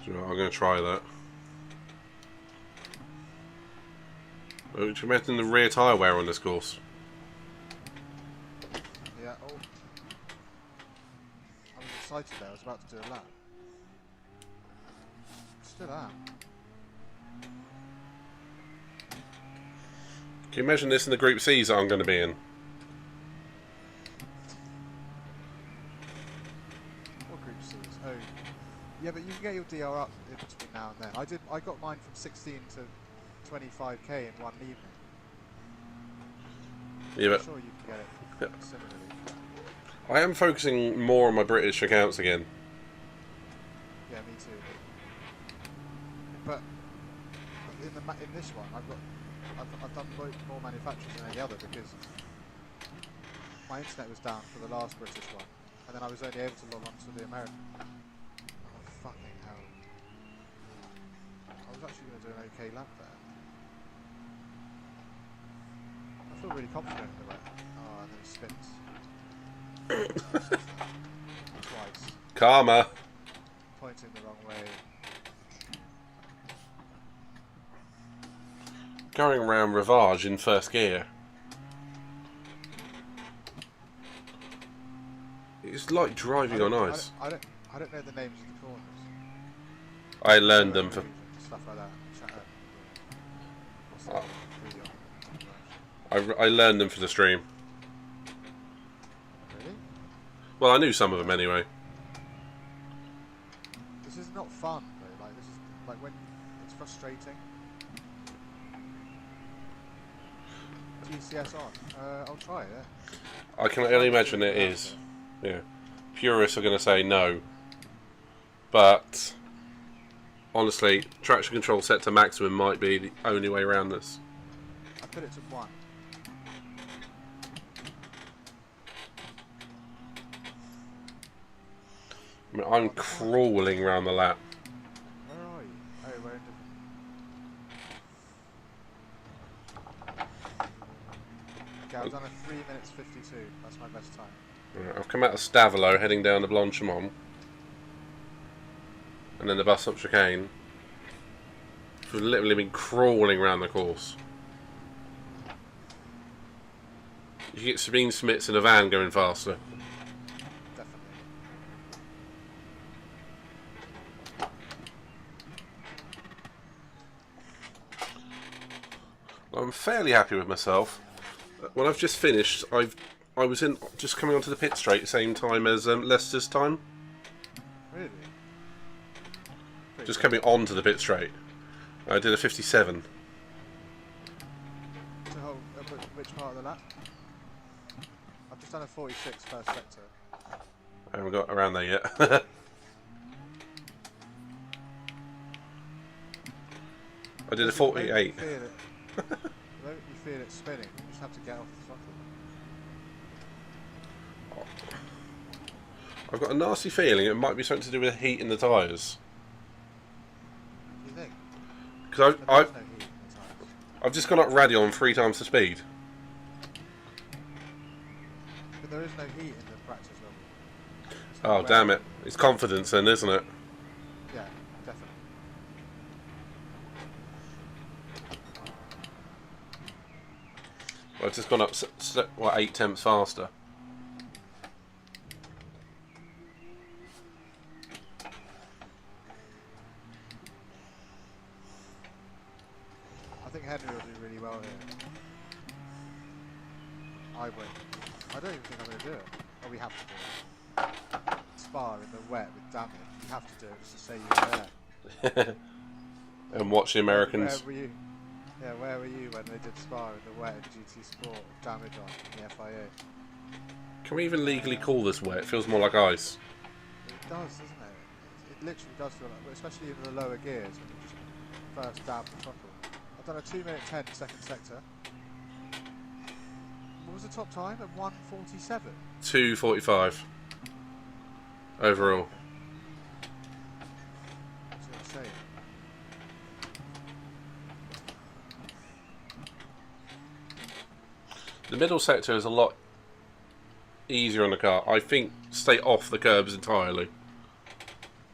So I'm going to try that. Oh, do you imagine the rear tyre wear on this course? excited there. I was about to do a lap. Still am. Can you imagine this in the Group C's that I'm going to be in? What Group C's? Oh, yeah, but you can get your DR up in between now and then. I got mine from 16 to 25k in one evening. Yeah, but I'm sure you can get it similarly. I am focusing more on my British accounts again. Yeah, me too. But in this one, I've done more manufacturers than any other because my internet was down for the last British one, and then I was only able to log on to the American. Oh fucking hell! I was actually going to do an okay lap there. I feel really confident in the wet. Oh, and then he spins. Twice. Karma. Pointing the wrong way. Going around Rivage in first gear. It's like driving on ice. I don't know the names of the corners. I learned them for. Stuff like that. I learned them for the stream. Really? Well, I knew some of them anyway. This is not fun though. Like this is like when it's frustrating. GCS on. I'll try it. I can only imagine it is. Yeah. Purists are going to say no. But honestly, traction control set to maximum might be the only way around this. I put it to 1. I mean, I'm crawling around the lap. Where are you? Oh, we're in different. Okay, I've done a 3 minutes 52. That's my best time. Right, I've come out of Stavelot, heading down to Blanchimont. And then the bus up chicane. We've literally been crawling around the course. You get Sabine Smits in a van going faster. Definitely. I'm fairly happy with myself. When I've just finished, I was just coming onto the pit straight at the same time as Leicester's time. Really? Just coming onto the pit straight. I did a 57. So, which part of the lap? I've just done a 46 first sector. I haven't got around there yet. I did a 48. The moment you feel it spinning, you just have to get off the throttle. I've got a nasty feeling it might be something to do with heat in the tyres. Do you think? Because But there's no heat in the tyres. I've just gone up Radeon 3 times the speed. But there is no heat in the practice level. Oh, damn it. It's confidence then, isn't it? Yeah, definitely. Well, I've just gone up, 8 tenths faster. I think Henry will do really well here. I win. I don't even think I'm going to do it. Oh, we have to do it. Spa in the wet with damage. You have to do it just to say you were there. And watch the Americans. Where were you? Yeah, where were you when they did Spa in the wet in GT Sport with damage on in the FIA? Can we even legally call this wet? It feels more like ice. It does, doesn't it? It literally does feel like, especially in the lower gears when you just first dab the throttle. I've done a 2 minute 10 second sector. What was the top time? At 1:47. 2:45 overall. That's insane. The middle sector is a lot easier on the car. I think stay off the curbs entirely.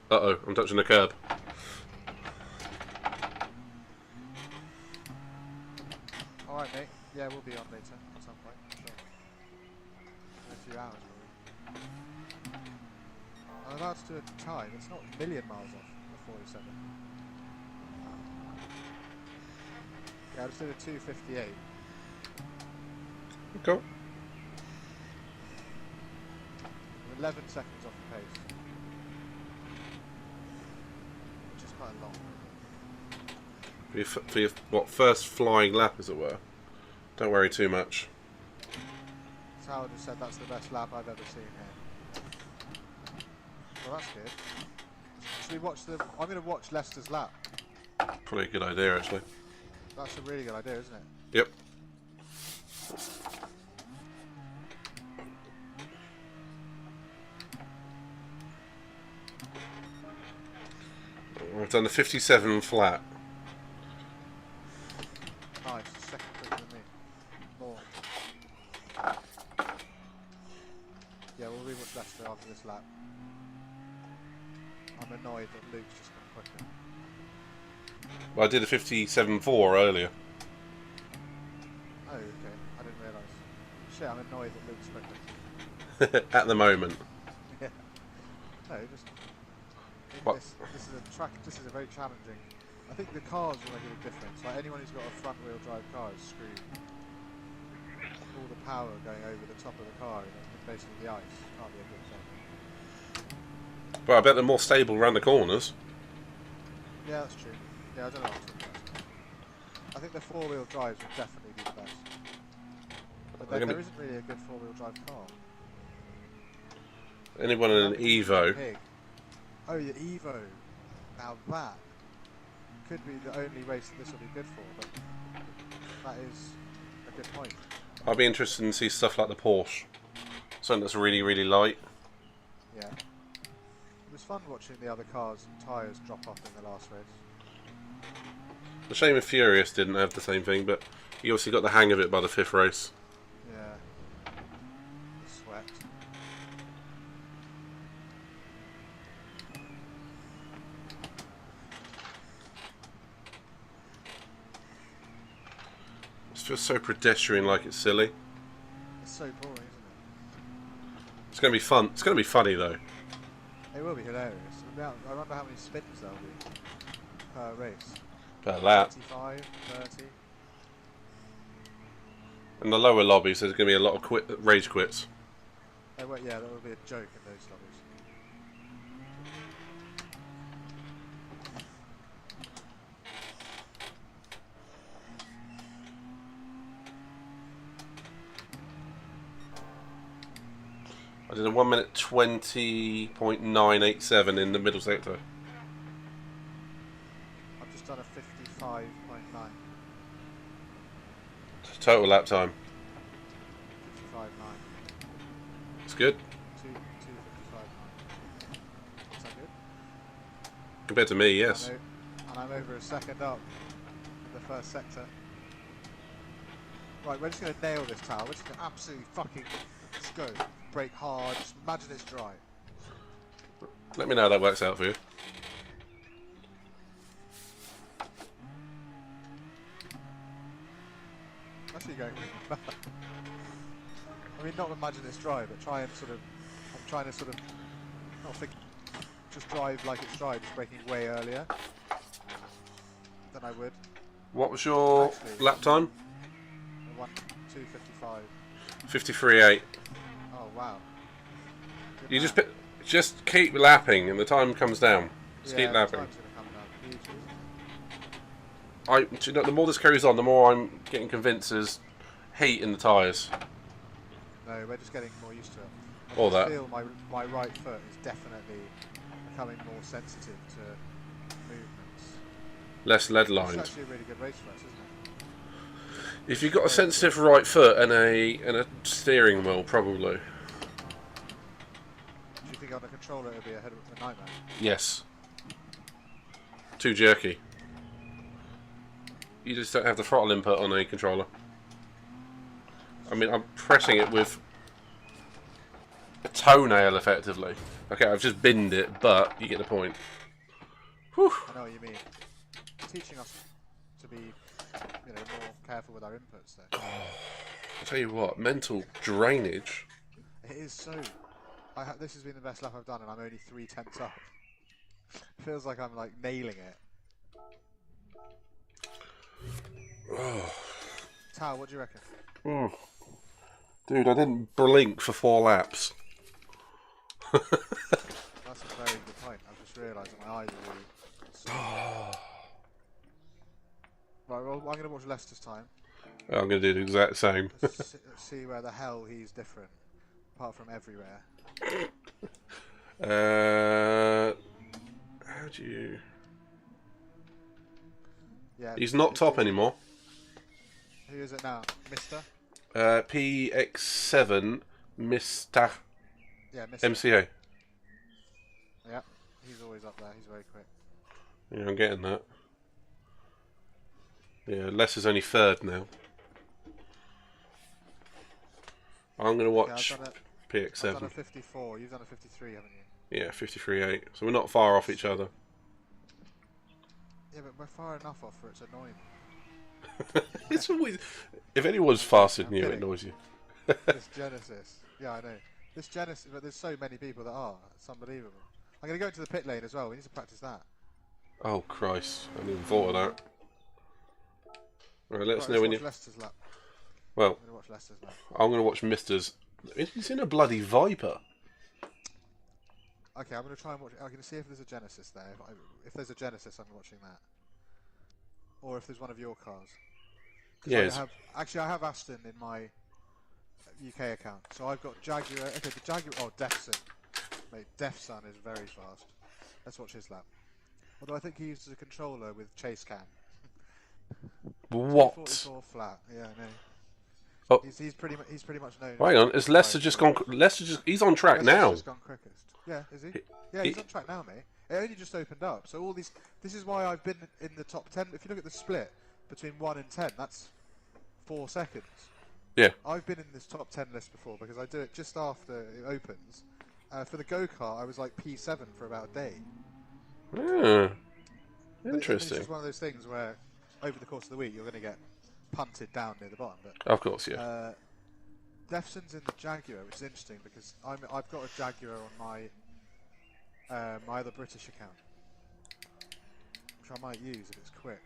Uh-oh, I'm touching the curb. Alright mate, yeah we'll be on later at some point. Sure. In a few hours probably. I'm allowed to do a time. It's not a million miles off the 47. Yeah, I just did a 2:58. Okay. 11 seconds off the pace, which is quite long. For your what, first flying lap, as it were. Don't worry too much. Sal just said that's the best lap I've ever seen here. Well, that's good. Should we watch the... I'm going to watch Leicester's lap. Probably a good idea, actually. That's a really good idea, isn't it? Yep. We've done the 57 flat. Nice, second quicker than me. More. Yeah, we'll rewatch Leicester after this lap. I'm annoyed that Luke's just gone quicker. Well, I did a 57.4 earlier. Oh, okay. I didn't realise. Shit, I'm annoyed that Luke's quicker. At the moment. Yeah. No, just... What? This is a track. This is a very challenging. I think the cars will make a big difference. Like anyone who's got a front-wheel drive car is screwed. All the power going over the top of the car, basically the ice, can't be a good thing. Well, I bet they're more stable around the corners. Yeah, that's true. Yeah, I don't know what I'm talking about. I think the four-wheel drives would definitely be the best. But there isn't really a good four-wheel drive car. Anyone in an Evo. Pig. Oh, the Evo. Now that could be the only race that this will be good for, but that is a good point. I'll be interested in see stuff like the Porsche. Something that's really, really light. Yeah. It was fun watching the other cars and tyres drop off in the last race. The shame if Furious didn't have the same thing, but he obviously got the hang of it by the 5th race. Yeah. Sweat. It feels so pedestrian, like it's silly. It's so boring, isn't it? It's going to be fun. It's going to be funny though. It will be hilarious. I wonder how many spins there'll be per race. Per lap. 25, 30. In the lower lobbies, there's going to be a lot of rage quits. Yeah, that will be a joke in those lobbies. I did a 1 minute 20.987 in the middle sector. I've just done a 55.9. Total lap time. 55.9. It's good. 2:55.9. Is that good? Compared to me, yes. And I'm over a second up in the first sector. Right, we're just going to nail this tower. We're just going to absolutely fucking just go. Brake hard. Just imagine it's dry. Let me know how that works out for you. Actually going really bad. I mean, not imagine it's dry, but try and sort of... I'm trying to sort of... not think... Just drive like it's dry, just braking way earlier than I would. What was your Actually, lap time? 2:55. 53.8. Oh wow. Good You man. just keep lapping, and the time comes down. Just keep the lapping. time's gonna come down hugely, isn't it? Do you know, the more this carries on, the more I'm getting convinced there's heat in the tyres. No, we're just getting more used to it. I All just that. feel my right foot is definitely becoming more sensitive to movements. Less lead It's lined. actually a really good race for us, isn't it? If you've got a sensitive right foot and a steering wheel, probably. Do you think on a controller it'll be a nightmare? Yes. Too jerky. You just don't have the throttle input on a controller. I mean, I'm pressing it with a toenail, effectively. Okay, I've just binned it, but you get the point. Whew. I know what you mean. Teaching us to be, more careful with our inputs though. I'll tell you what, mental drainage. It is so. This has been the best lap I've done, and I'm only 3/10 up. Feels like I'm like nailing it. Tao, what do you reckon? Dude, I didn't blink for 4 laps. That's a very good point. I've just realised that my eyes are really... Right, well, I'm going to watch Leicester's time. I'm going to do the exact same. Let's see where the hell he's different, apart from everywhere. How do you... Yeah, He's not top anymore. Who is it now? Mister? PX7 Mr. Yeah, Mister. MCA. Yeah, he's always up there. He's very quick. Yeah, I'm getting that. Yeah, Les is only 3rd now. I'm going to watch PX7. I've done a 54. You've done a 53, haven't you? Yeah, 53.8. So we're not far off each other. Yeah, but we're far enough off where it's annoying. It's always... If anyone's faster than you, it annoys you. This Genesis. Yeah, I know. This Genesis, but there's so many people that are. It's unbelievable. I'm going to go into the pit lane as well. We need to practice that. Oh, Christ. I hadn't even thought of that. Right, let us know when you... Leicester's lap. Well, I'm going to watch Leicester's lap. I'm going to watch Mister's... He's in a bloody Viper. Okay, I'm going to try and watch... I'm going to see if there's a Genesis there. If there's a Genesis, I'm watching that. Or if there's one of your cars. Yes. Actually, I have Aston in my UK account. So I've got Jaguar... Okay, the Jaguar... Oh, Defson. Mate, Defson is very fast. Let's watch his lap. Although I think he uses a controller with chase cam. What? 44 flat. Yeah, I know. Oh. He's pretty much known. Hang on, has Leicester just gone... He's on track now. Just gone quickest. Yeah, is he? Yeah, he's on track now, mate. It only just opened up. So all these... This is why I've been in the top 10. If you look at the split between 1 and 10, that's 4 seconds. Yeah. I've been in this top 10 list before because I do it just after it opens. For the go-kart, I was like P7 for about a day. Interesting. It's just one of those things where over the course of the week you're going to get punted down near the bottom. But of course, yeah. Defson's in the Jaguar, which is interesting because I've got a Jaguar on my my other British account, which I might use if it's quick.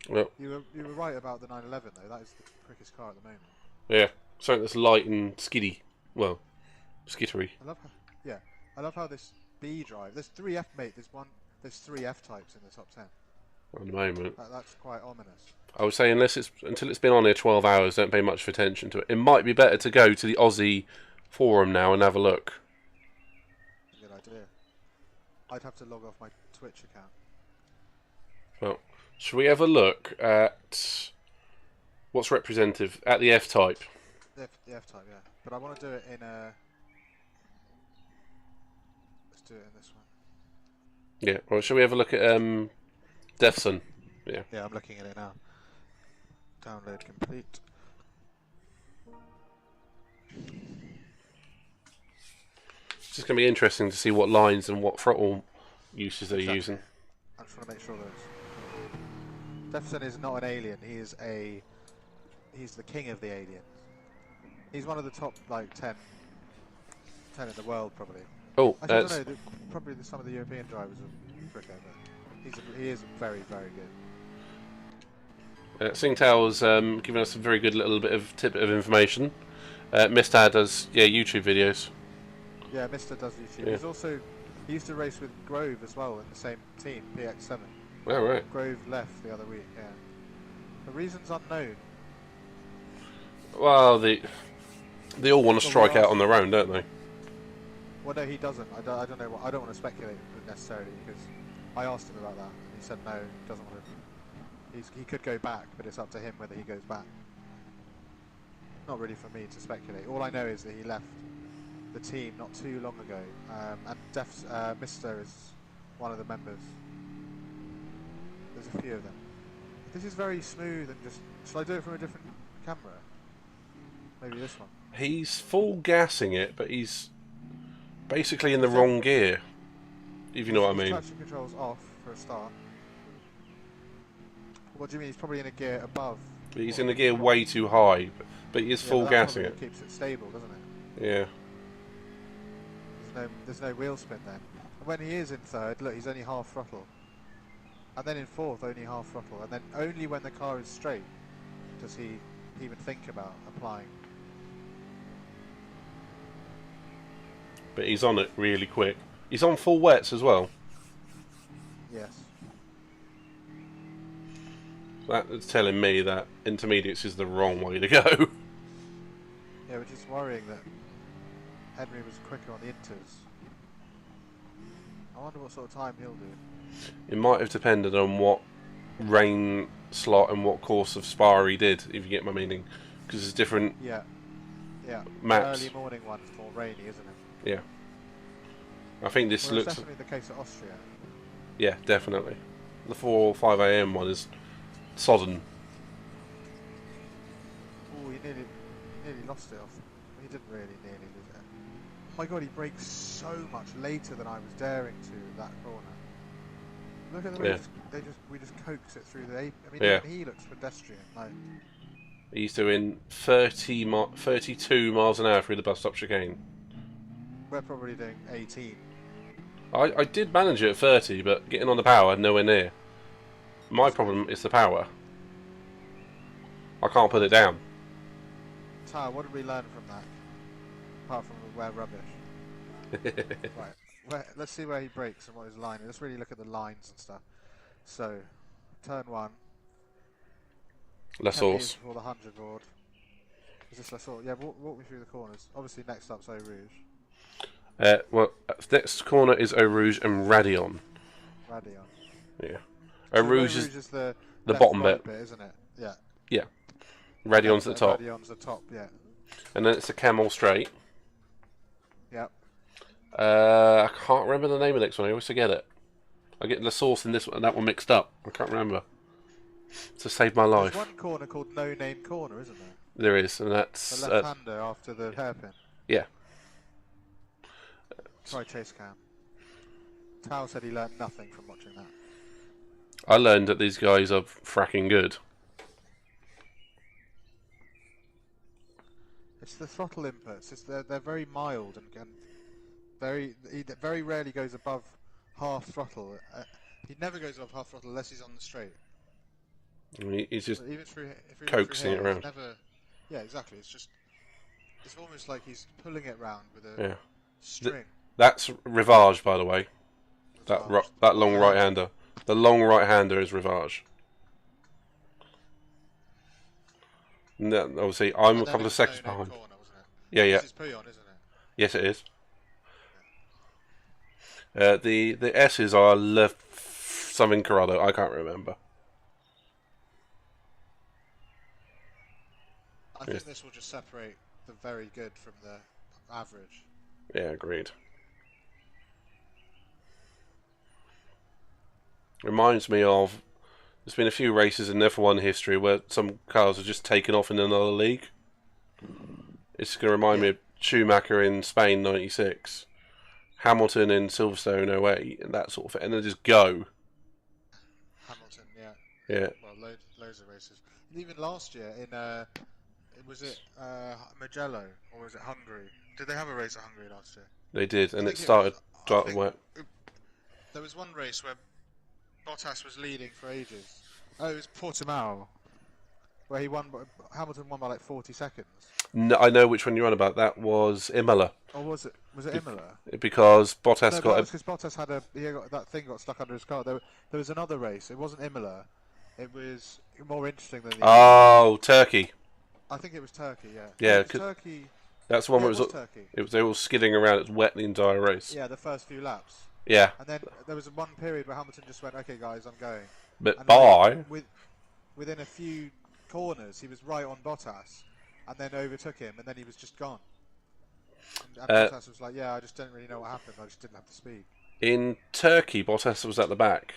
Well, you were right about the 911 though. That is the quickest car at the moment. Yeah, something that's light and skiddy. Well, skittery. I love how this B drive. There's 3F, mate. There's 3 F types in the top 10. At the moment. That's quite ominous. I would say until it's been on here 12 hours, don't pay much attention to it. It might be better to go to the Aussie forum now and have a look. Good idea. I'd have to log off my Twitch account. Well, should we have a look at what's representative at the F type? The F type, yeah. But I want to do it in a... Let's do it in this one. Yeah. Well, shall we have a look at Defson? Yeah. Yeah, I'm looking at it now. Download complete. It's just going to be interesting to see what lines and what throttle uses they're using. I just want to make sure that Defson is not an alien. He's the king of the aliens. He's one of the top like 10 in the world probably. Oh, I don't know. Probably some of the European drivers are quicker, but he is very, very good. Singtail's given us a very good little bit of tidbit of information. Mistad does YouTube videos. Yeah, Mister does YouTube. Yeah. He used to race with Grove as well in the same team, PX7. Oh, right. Grove left the other week. Yeah. The reason's unknown. Well, they all want to strike out on their own, don't they? Well, no, he doesn't. I don't know. I don't want to speculate necessarily because I asked him about that, and he said no, he doesn't want to. He could go back, but it's up to him whether he goes back. Not really for me to speculate. All I know is that he left the team not too long ago, and Mister is one of the members. There's a few of them. This is very smooth and just. Shall I do it from a different camera? Maybe this one. He's full gassing it, but he's basically in the wrong gear. If you know what I mean. Traction control's off for a start. What do you mean? He's probably in a gear above. He's in the gear way too high, but he is full gassing it. Keeps it stable, doesn't it? Yeah. there's no wheel spin then. And when he is in third, look, he's only half throttle. And then in fourth, only half throttle. And then only when the car is straight does he even think about applying. But he's on it really quick. He's on full wets as well. Yes. That's telling me that intermediates is the wrong way to go. Yeah, which is worrying that Henry was quicker on the inters. I wonder what sort of time he'll do. It might have depended on what rain slot and what course of Spa he did, if you get my meaning. Because there's different Yeah. maps. The early morning one's more rainy, isn't it? Yeah. I think this Well, looks... it's definitely the case at Austria. Yeah, definitely. The 4 or 5 AM one is sodden. Oh, he nearly lost it off. He didn't really nearly lose it. Oh my god, he brakes so much later than I was daring to that corner. Look at the way we just coax it through the... I mean, Yeah. even he looks pedestrian. Like, He's doing 32 miles an hour through the bus stop chicane. we're probably doing 18. I did manage it at 30, but getting on the power, nowhere near. My problem is the power. I can't put it down. Tara, what did we learn from that? Apart from we're rubbish. Right, let's see where he brakes and what his line is. Let's really look at the lines and stuff. So, turn 1. La 10 Source. meters before the 100 board. Is this La Source? Yeah, walk me through the corners. Obviously, next up's Eau Rouge. Well, next corner is Eau Rouge and Radion. Radion. Yeah. So Eau Rouge is the bottom right bit. isn't it? Yeah. Yeah. Radion's at the top. Radion's the top, yeah. And then it's a Camel Straight. Yep. I can't remember the name of the next one. I always forget it. I get La Source and this one and that one mixed up. I can't remember. To save my life. There's one corner called No Name Corner, isn't there? There is, and that's... The left-hander after the hairpin. Yeah. Try chase cam. Tao said he learned nothing from watching that. I learned that these guys are fracking good. It's the throttle inputs. They're very mild and he very rarely goes above half throttle. He never goes above half throttle unless he's on the straight. I mean, he's just But even through, coaxing it around. Never, yeah, exactly. It's almost like he's pulling it round with a string. That's Rivage, by the way. Rivage. That long right-hander. The long right-hander is Rivage. No, obviously, I'm a couple of seconds behind. Corner, wasn't it? Yeah. This is Pouillon, isn't it? Yes, it is. The S's are something Corrado. I can't remember. I think this will just separate the very good from the average. Yeah, agreed. Reminds me of... There's been a few races in F1 history where some cars are just taken off in another league. It's going to remind me of Schumacher in Spain '96, Hamilton in Silverstone '08, and that sort of thing. And then just go. Hamilton, yeah. Yeah. Well, loads of races. And even last year in was it Mugello or was it Hungary? Did they have a race at Hungary last year? They did, and it I started think wet. There was one race where Bottas was leading for ages. Oh, it was Portimao, where Hamilton won by like 40 seconds. No, I know which one you're on about. That was Imola. Or was it Imola? Because Bottas No, got... because Bottas had that thing got stuck under his car. There was another race. It wasn't Imola. It was more interesting than the... Oh, Turkey. I think it was Turkey, yeah. Yeah, It was Turkey. That's the one Yeah, where it was Turkey. they were all skidding around. It was wet the entire race. Yeah, the first few laps. Yeah. And then there was one period where Hamilton just went, "Okay, guys, I'm going." But And bye. then within a few corners, he was right on Bottas, and then overtook him, and then he was just gone. And Bottas was like, "Yeah, I just didn't really know what happened. I just didn't have the speed." In Turkey, Bottas was at the back.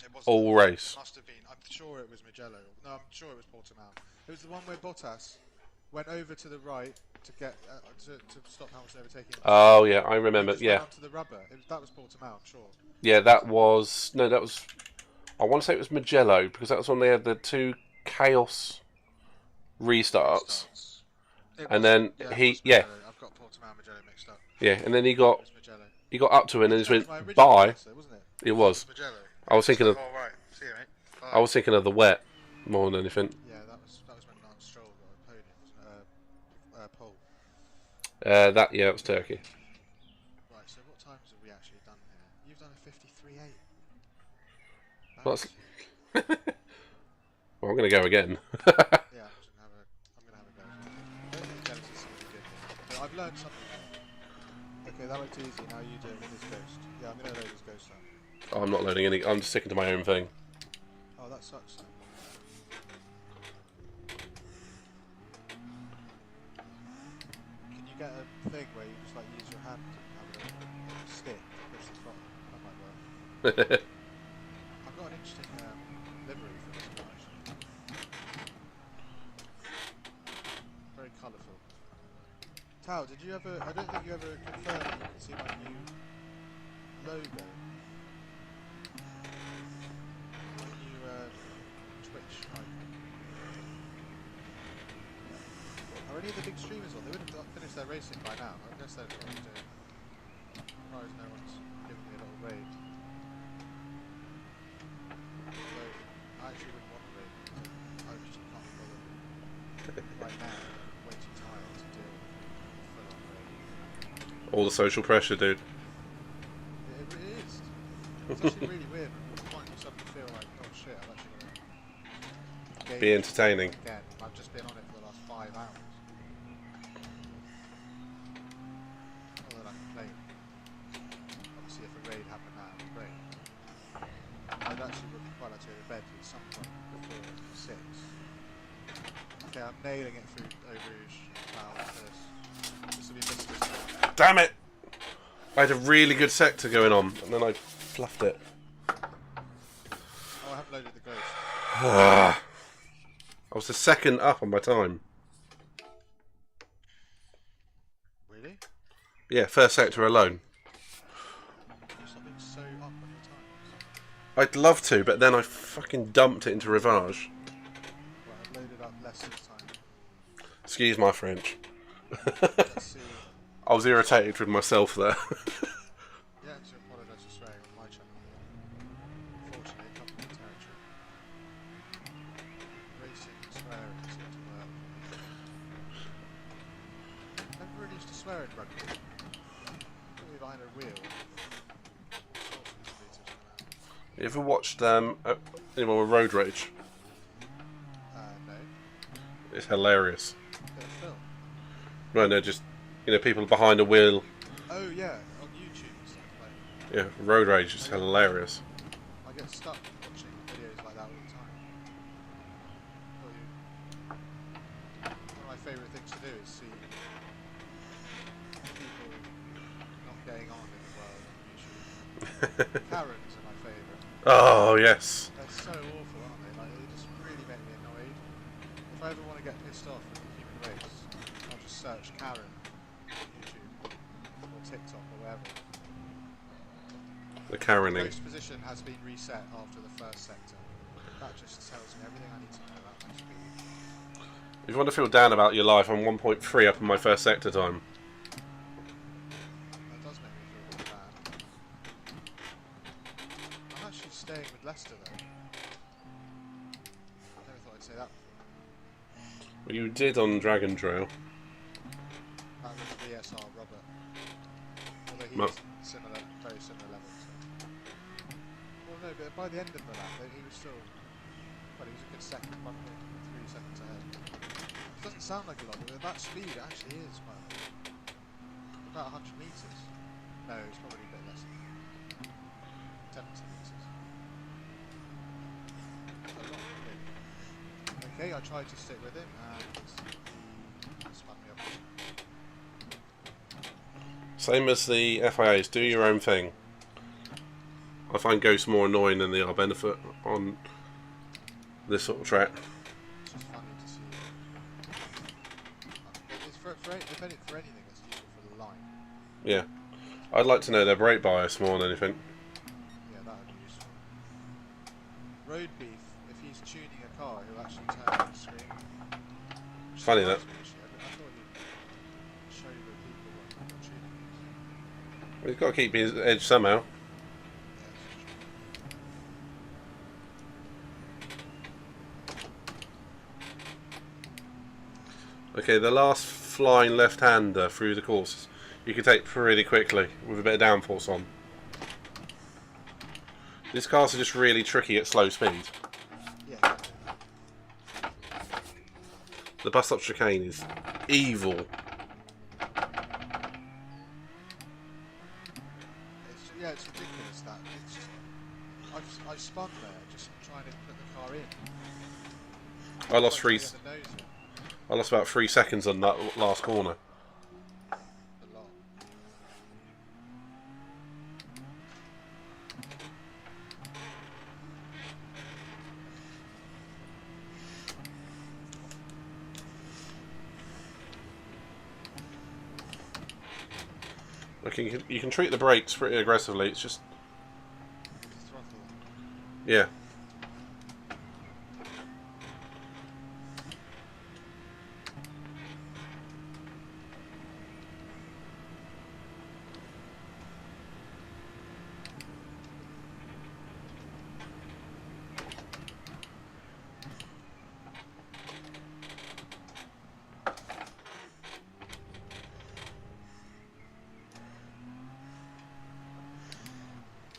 It wasn't. All race. It must have been. I'm sure it was Mugello. No, I'm sure it was Portimao. It was the one where Bottas went over to the right to get to stop Hamilton overtaking him. Oh, yeah, I remember. Just Yeah. went onto the rubber. That was Portimao, I'm sure. Yeah, that was... No, that was... I want to say it was Mugello, because that was when they had the 2 Chaos restarts. It And was- then yeah, it he... was Yeah, Mugello. I've got Altamar and Mugello mixed up. Yeah, and then he It got was Mugello. up to it and then just That was went my original bye. Tesla, wasn't it? It was. Mugello. I was thinking of Oh right, see you mate. Bye. I was thinking of the wet more than anything. Yeah, that was when Lance Stroll got a podium, wasn't it? Pole. That was Turkey. Right, so what times have we actually done here? You've done a 53.8. That's well, I'm gonna go again. Yeah, I'm gonna have a go. I don't think Genesis is really good. But I've learned something. Okay, that looked easy. Now you do it with this ghost. Yeah, I'm gonna load this ghost up. Oh, I'm not loading any. I'm just sticking to my own thing. Oh, that sucks then. Can you get a thing where you just like use your hand and have a stick to push the throttle? That might work. I've got an interesting livery for this one actually. Very colourful. Tao, did you ever? I don't think you ever confirmed that you can see my new logo. My new Twitch icon. Are any of the big streamers on? They would have finished their racing by now. I guess they're probably doing. Surprised no one's giving me a little raid. Although, I actually wouldn't want a raid. I just can't be bothered. Right now, I'm way too tired to deal with a full-on raid. All the social pressure, dude. It really is. It's actually really weird at the point you suddenly feel like, oh shit, I'm actually going to Be entertaining. again. I've just been on it for the last 5 hours. Not that I'm complaining. Obviously, if a raid happened now, it'd be great. I'd actually would quite like to go to bed at some point before 6. Okay, I'm nailing it through Eau Rouge. This will be Mr. Damn it! I had a really good sector going on, and then I fluffed it. Oh, I haven't loaded the ghost. I was the second up on my time. Really? Yeah, first sector alone. You're something so up on your times. I'd love to, but then I fucking dumped it into Rivage. Right, I've loaded up less this time. Excuse my French. Let's see. I was irritated with myself there. Yeah, to apologise for swearing on my channel. Unfortunately, it comes with the territory. Racing and swearing seem to work. Never really used to swear in rugby. Put me behind a wheel. All sorts of expletives coming out. You ever watched anyone with Road Rage? No. It's hilarious. Bit of film. No, just people behind a wheel. Oh yeah, on YouTube and stuff. Like, Yeah, Road Rage is hilarious. I get stuck watching videos like that all the time. One of my favourite things to do is see people not getting on in the world on YouTube. Karens are my favourite. Oh yes. They're so awful, aren't they? Like, they just really make me annoyed. If I ever want to get pissed off with the human race, I'll just search Karen on YouTube or TikTok or wherever. The Karening. Ghost position has been reset after the first sector. That just tells me everything I need to know about my speed. If you want to feel down about your life, I'm 1.3 up in my first sector time. That does make me feel really bad. I'm actually staying with Leicester though. I never thought I'd say that before. Well, you did on Dragon Trail. That was VSR Robert. Although he No. was similar, very similar levels. Well, no, but by the end of the lap, he was still. Well, he was a good second, 1.3 seconds ahead. It doesn't sound like a lot, but at that speed, it actually is quite a lot. About 100 metres. No, it's probably a bit less than that. 70 metres. A lot, really. Okay, I tried to stick with him, and he spun me up. Same as the FIAs, do your own thing. I find Ghosts more annoying than they are benefit on this sort of track. It's just funny to see. It's for anything that's useful for the line. Yeah. I'd like to know their brake bias more than anything. Yeah, that would be useful. Road Beef, if he's tuning a car, he'll actually turn on the screen. Funny that. I thought he'd show the people what He's got to keep his edge somehow. Okay, the last flying left-hander through the course you can take pretty quickly with a bit of downforce on. These cars are just really tricky at slow speed. Yeah. The bus stop chicane is evil. It's ridiculous that it's just, I spun there just trying to put the car in. I lost about 3 seconds on that last corner. A lot. Okay, you can treat the brakes pretty aggressively. It's just, Throttle. yeah.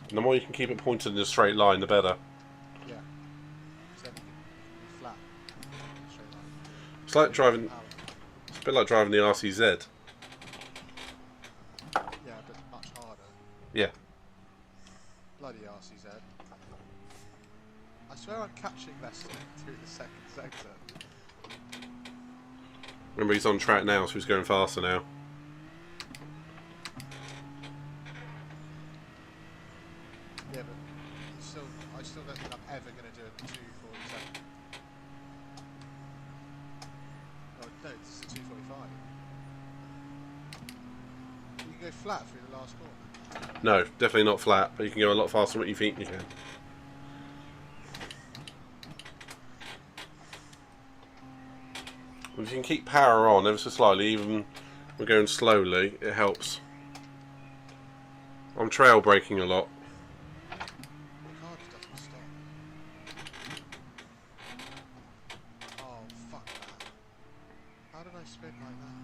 And the more you can keep it pointed in a straight line, the better. Yeah. So then you can be flat. Straight line. It's like driving. Power. It's a bit like driving the RCZ. Yeah, but much harder. Yeah. Bloody RCZ. I swear I'm catching Leicester through the second sector. Remember, he's on track now, so he's going faster now. Yeah, but I still don't think I'm ever going to do it in 2:47. Oh no, this is a 2:45. You can go flat through the last corner. No, definitely not flat, but you can go a lot faster than what you think you can. If you can keep power on ever so slightly, even when we're going slowly, it helps. I'm trail braking a lot. The car just doesn't stop. Oh, fuck that. How did I spin like that?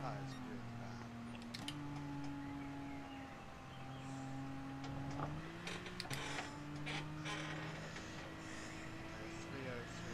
That is really bad. Okay, 303.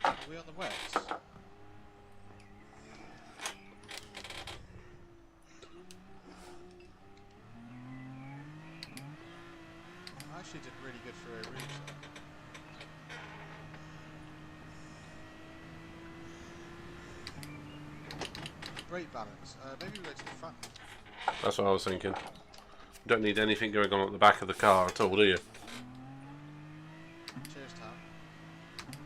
Are we on the west? I actually did really good for a route. Brake balance. Maybe we go to the front. That's what I was thinking. You don't need anything going on at the back of the car at all, do you? Cheers, Tom.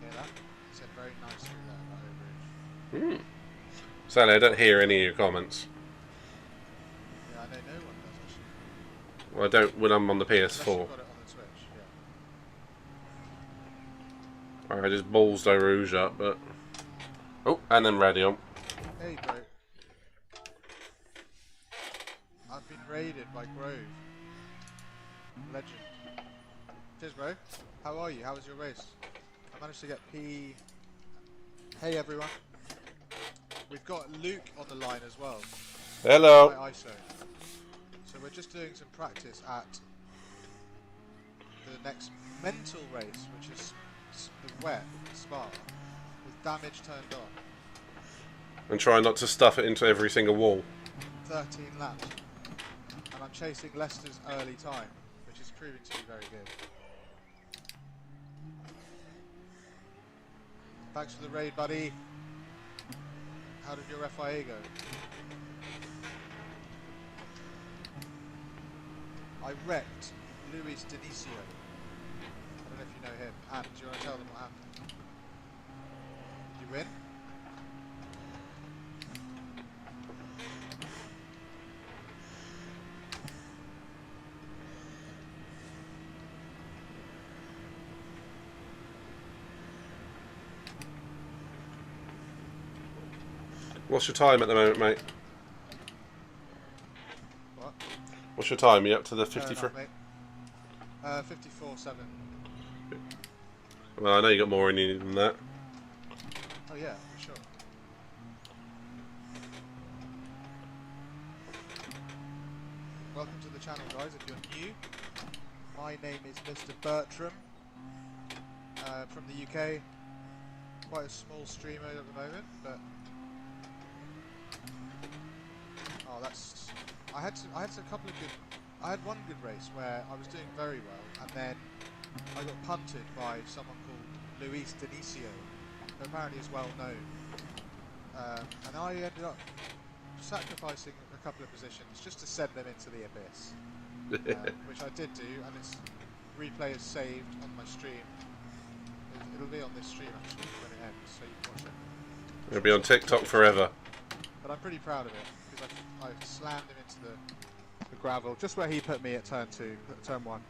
Hear that? He said very nice through there, that overage. Sadly, I don't hear any of your comments. Yeah, I know no one does actually. Well, I don't when I'm on the Unless PS4. you've got it on the Switch, yeah. I just balls Eau Rouge up, but... Oh, and then radio. Hey, bro. I've been raided by Grove. Legend. Cheers, bro. How are you? How was your race? I managed to get P. Hey, everyone. We've got Luke on the line as well. Hello. By ISO. So we're just doing some practice at the next mental race, which is the wet Spa, with damage turned on. And try not to stuff it into every single wall. 13 laps. And I'm chasing Leicester's early time, which is proving to be very good. Thanks for the raid, buddy. How did your FIA go? I wrecked Luis Dinicio. I don't know if you know him. And do you want to tell them what happened? win. What's your time at the moment, mate? What? What's your time? You up to the 53? 54.7. Well, I know you got more in you than that. Oh yeah, for sure. Welcome to the channel, guys. If you're new, my name is Mr. Bertram from the UK. Quite a small streamer at the moment, but oh, that's. I had a couple of good. I had one good race where I was doing very well, and then I got punted by someone called Luis Denicio, who apparently is well known, and I ended up sacrificing a couple of positions just to send them into the abyss, which I did do, and its replay is saved on my stream. It'll be on this stream actually when it ends, so you can watch it. It'll be on TikTok forever. But I'm pretty proud of it because I slammed him into the gravel just where he put me at turn 1.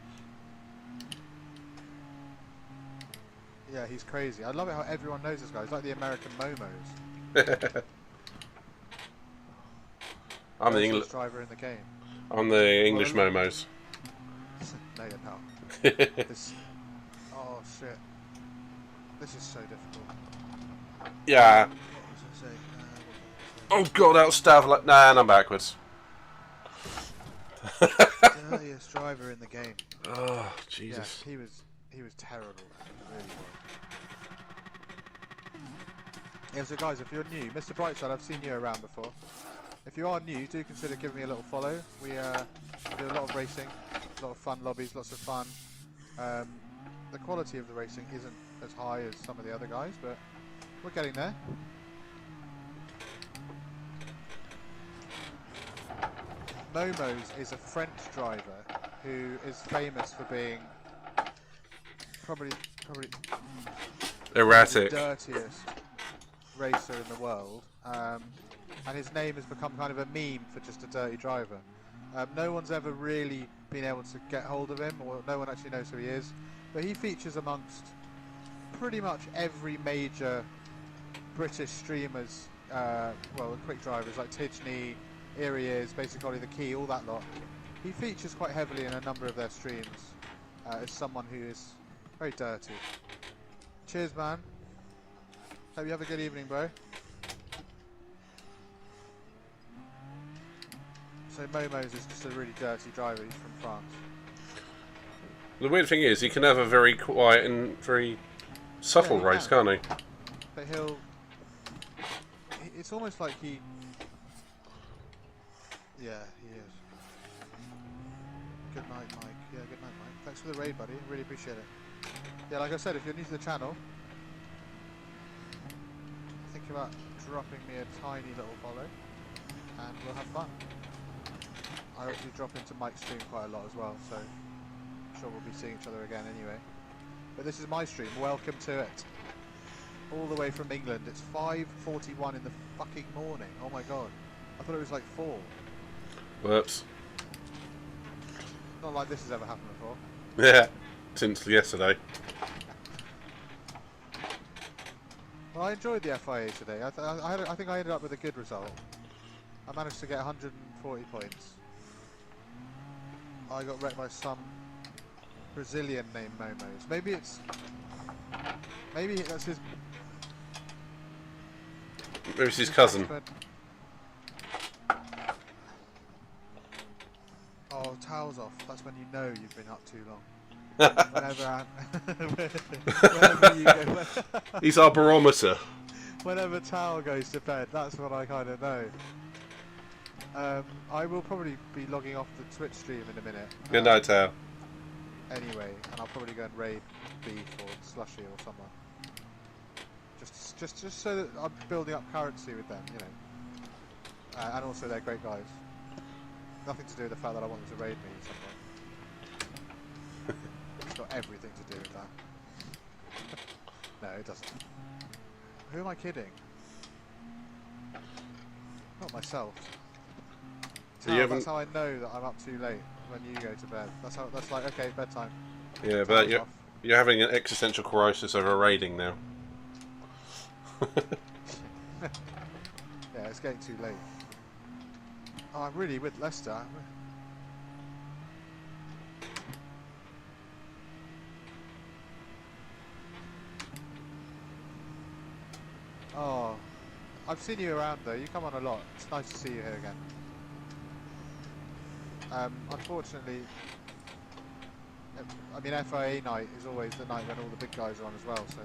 Yeah, he's crazy. I love it how everyone knows this guy. He's like the American Momos. I'm the English driver in the game. I'm the English Momos. No, you're not. Oh shit! This is so difficult. Yeah. What was I saying? Oh god, out stav like nah, and I'm backwards. Dirtiest driver in the game. Oh Jesus. Yeah, he was terrible. Really was. Yeah, so guys, if you're new, Mr. Brightside, I've seen you around before. If you are new, do consider giving me a little follow. We do a lot of racing, a lot of fun lobbies, lots of fun. The quality of the racing isn't as high as some of the other guys, but we're getting there. Momos is a French driver who is famous for being probably Erratic. the dirtiest racer in the world, and his name has become kind of a meme for just a dirty driver. No one's ever really been able to get hold of him, or no one actually knows who he is, but he features amongst pretty much every major British streamers, well, quick drivers like Tidgney, here he is, Basic Ollie the Key, all that lot. He features quite heavily in a number of their streams as someone who is very dirty. Cheers, man. Hope you have a good evening, bro. So Momos is just a really dirty driver. He's from France. The weird thing is, he can have a very quiet and very subtle race, can't he? But it's almost like he... Yeah, he is. Good night, Mike. Yeah, good night, Mike. Thanks for the raid, buddy. Really appreciate it. Yeah, like I said, if you're new to the channel, think about dropping me a tiny little follow, and we'll have fun. I actually drop into Mike's stream quite a lot as well, so I'm sure we'll be seeing each other again anyway. But this is my stream. Welcome to it. All the way from England. It's 5:41 in the fucking morning. Oh my god. I thought it was like 4. Whoops. Not like this has ever happened before. Yeah, since yesterday. Well, I enjoyed the FIA today. I think I ended up with a good result. I managed to get 140 points. I got wrecked by some Brazilian named Momos. Maybe that's his... Maybe it's his cousin. Oh, towels off. That's when you know you've been up too long. Whenever you go... He's our barometer. Whenever Tao goes to bed, that's when I kind of know. I will probably be logging off the Twitch stream in a minute. Good night, Tao. Anyway, and I'll probably go and raid Beef or Slushy or someone. Just so that I'm building up currency with them, you know. And also they're great guys. Nothing to do with the fact that I want them to raid me at some point. It's got everything to do with that. No, it doesn't. Who am I kidding? Not myself. So you haven't... That's how I know that I'm up too late when you go to bed. That's like, okay, bedtime. Yeah, but you're having an existential crisis over raiding now. Yeah, it's getting too late. Oh, I'm really with Leicester. Oh, I've seen you around though. You come on a lot. It's nice to see you here again. Unfortunately, I mean FIA night is always the night when all the big guys are on as well. So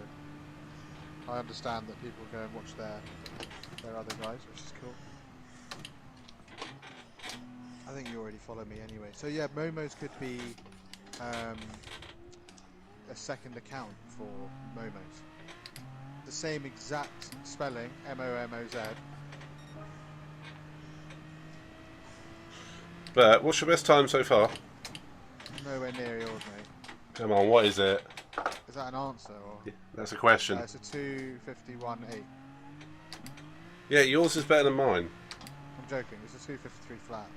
I understand that people go and watch their other guys, which is cool. I think you already follow me anyway. So yeah, Momo's could be a second account for Momo's. The same exact spelling, M-O-M-O-Z. But what's your best time so far? Nowhere near yours, mate. Come on, what is it? Is that an answer or? Yeah, that's a question. It's a 2:51.8. Yeah, yours is better than mine. I'm joking. It's a 2:53 flat.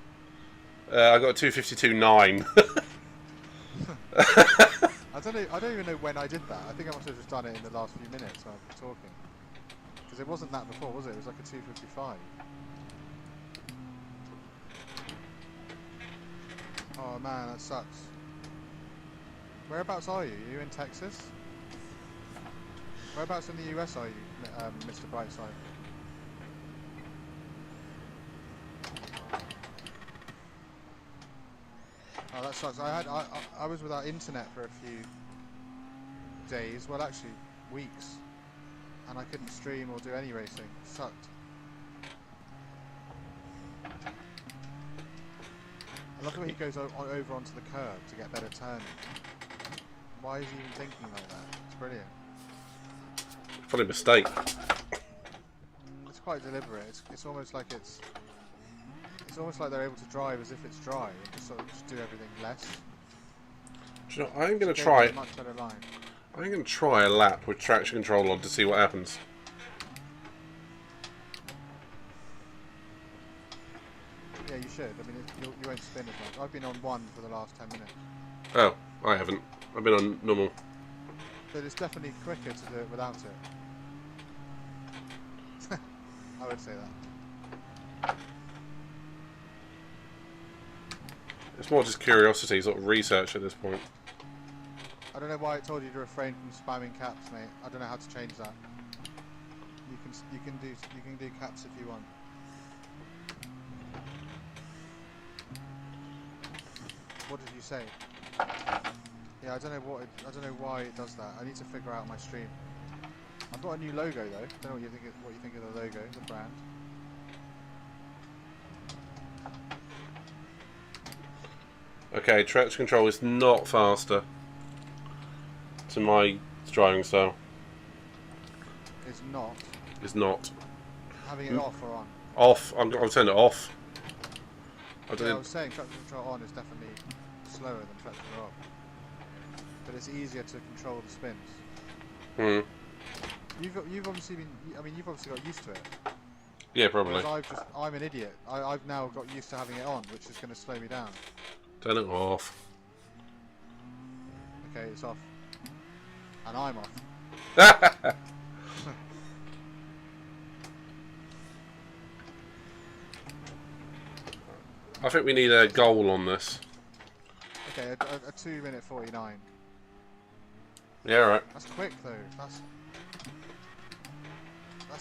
I got a 2:52.9. I don't even know when I did that. I think I must have just done it in the last few minutes while I've been talking. Because it wasn't that before, was it? It was like a 2:55. Oh man, that sucks. Whereabouts are you? Are you in Texas? Whereabouts in the US are you, Mr. Brightside? Oh, that sucks. I was without internet for a few days. Well, actually, weeks, and I couldn't stream or do any racing. It sucked. I love the way he goes over onto the curb to get better turning. Why is he even thinking like that? It's brilliant. Funny mistake. It's quite deliberate. It's almost like it's almost like they're able to drive as if it's dry and just sort of just do everything less. Do you know, I'm going to try. Much better line. I'm going to try a lap with traction control on to see what happens. Yeah, you should. I mean, you won't spin as much. I've been on one for the last 10 minutes. Oh, I haven't. I've been on normal. But it's definitely quicker to do it without it. I would say that. It's more just curiosity, sort of research at this point. I don't know why it told you to refrain from spamming caps, mate. I don't know how to change that. You can do caps if you want. What did you say? Yeah, I don't know why it does that. I need to figure out my stream. I've got a new logo though. Don't know what you think of the logo, the brand. Okay, traction control is not faster to my driving style. It's not. It's not. Having it off or on? Off. I'll turn it off. I was saying traction control on is definitely slower than traction control off. But it's easier to control the spins. Hmm. You've obviously been. I mean, you've obviously got used to it. Yeah, probably. I'm an idiot. I've now got used to having it on, which is going to slow me down. Turn it off. Okay, it's off. And I'm off. I think we need a goal on this. Okay, a 2:49. Yeah, alright. That's quick though. That's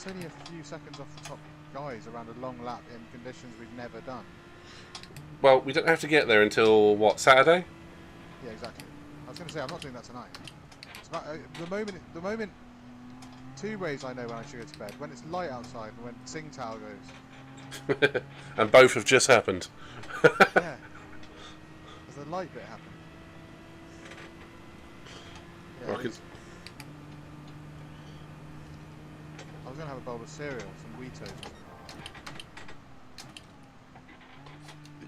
only a few seconds off the top guys around a long lap in conditions we've never done. Well, we don't have to get there until, what, Saturday? Yeah, exactly. I was going to say, I'm not doing that tonight. It's about, the moment, two ways I know when I should go to bed. When it's light outside and when Tsingtao goes. And both have just happened. Yeah. There's a light bit happen. Yeah, I was going to have a bowl of cereal, some Wheatos.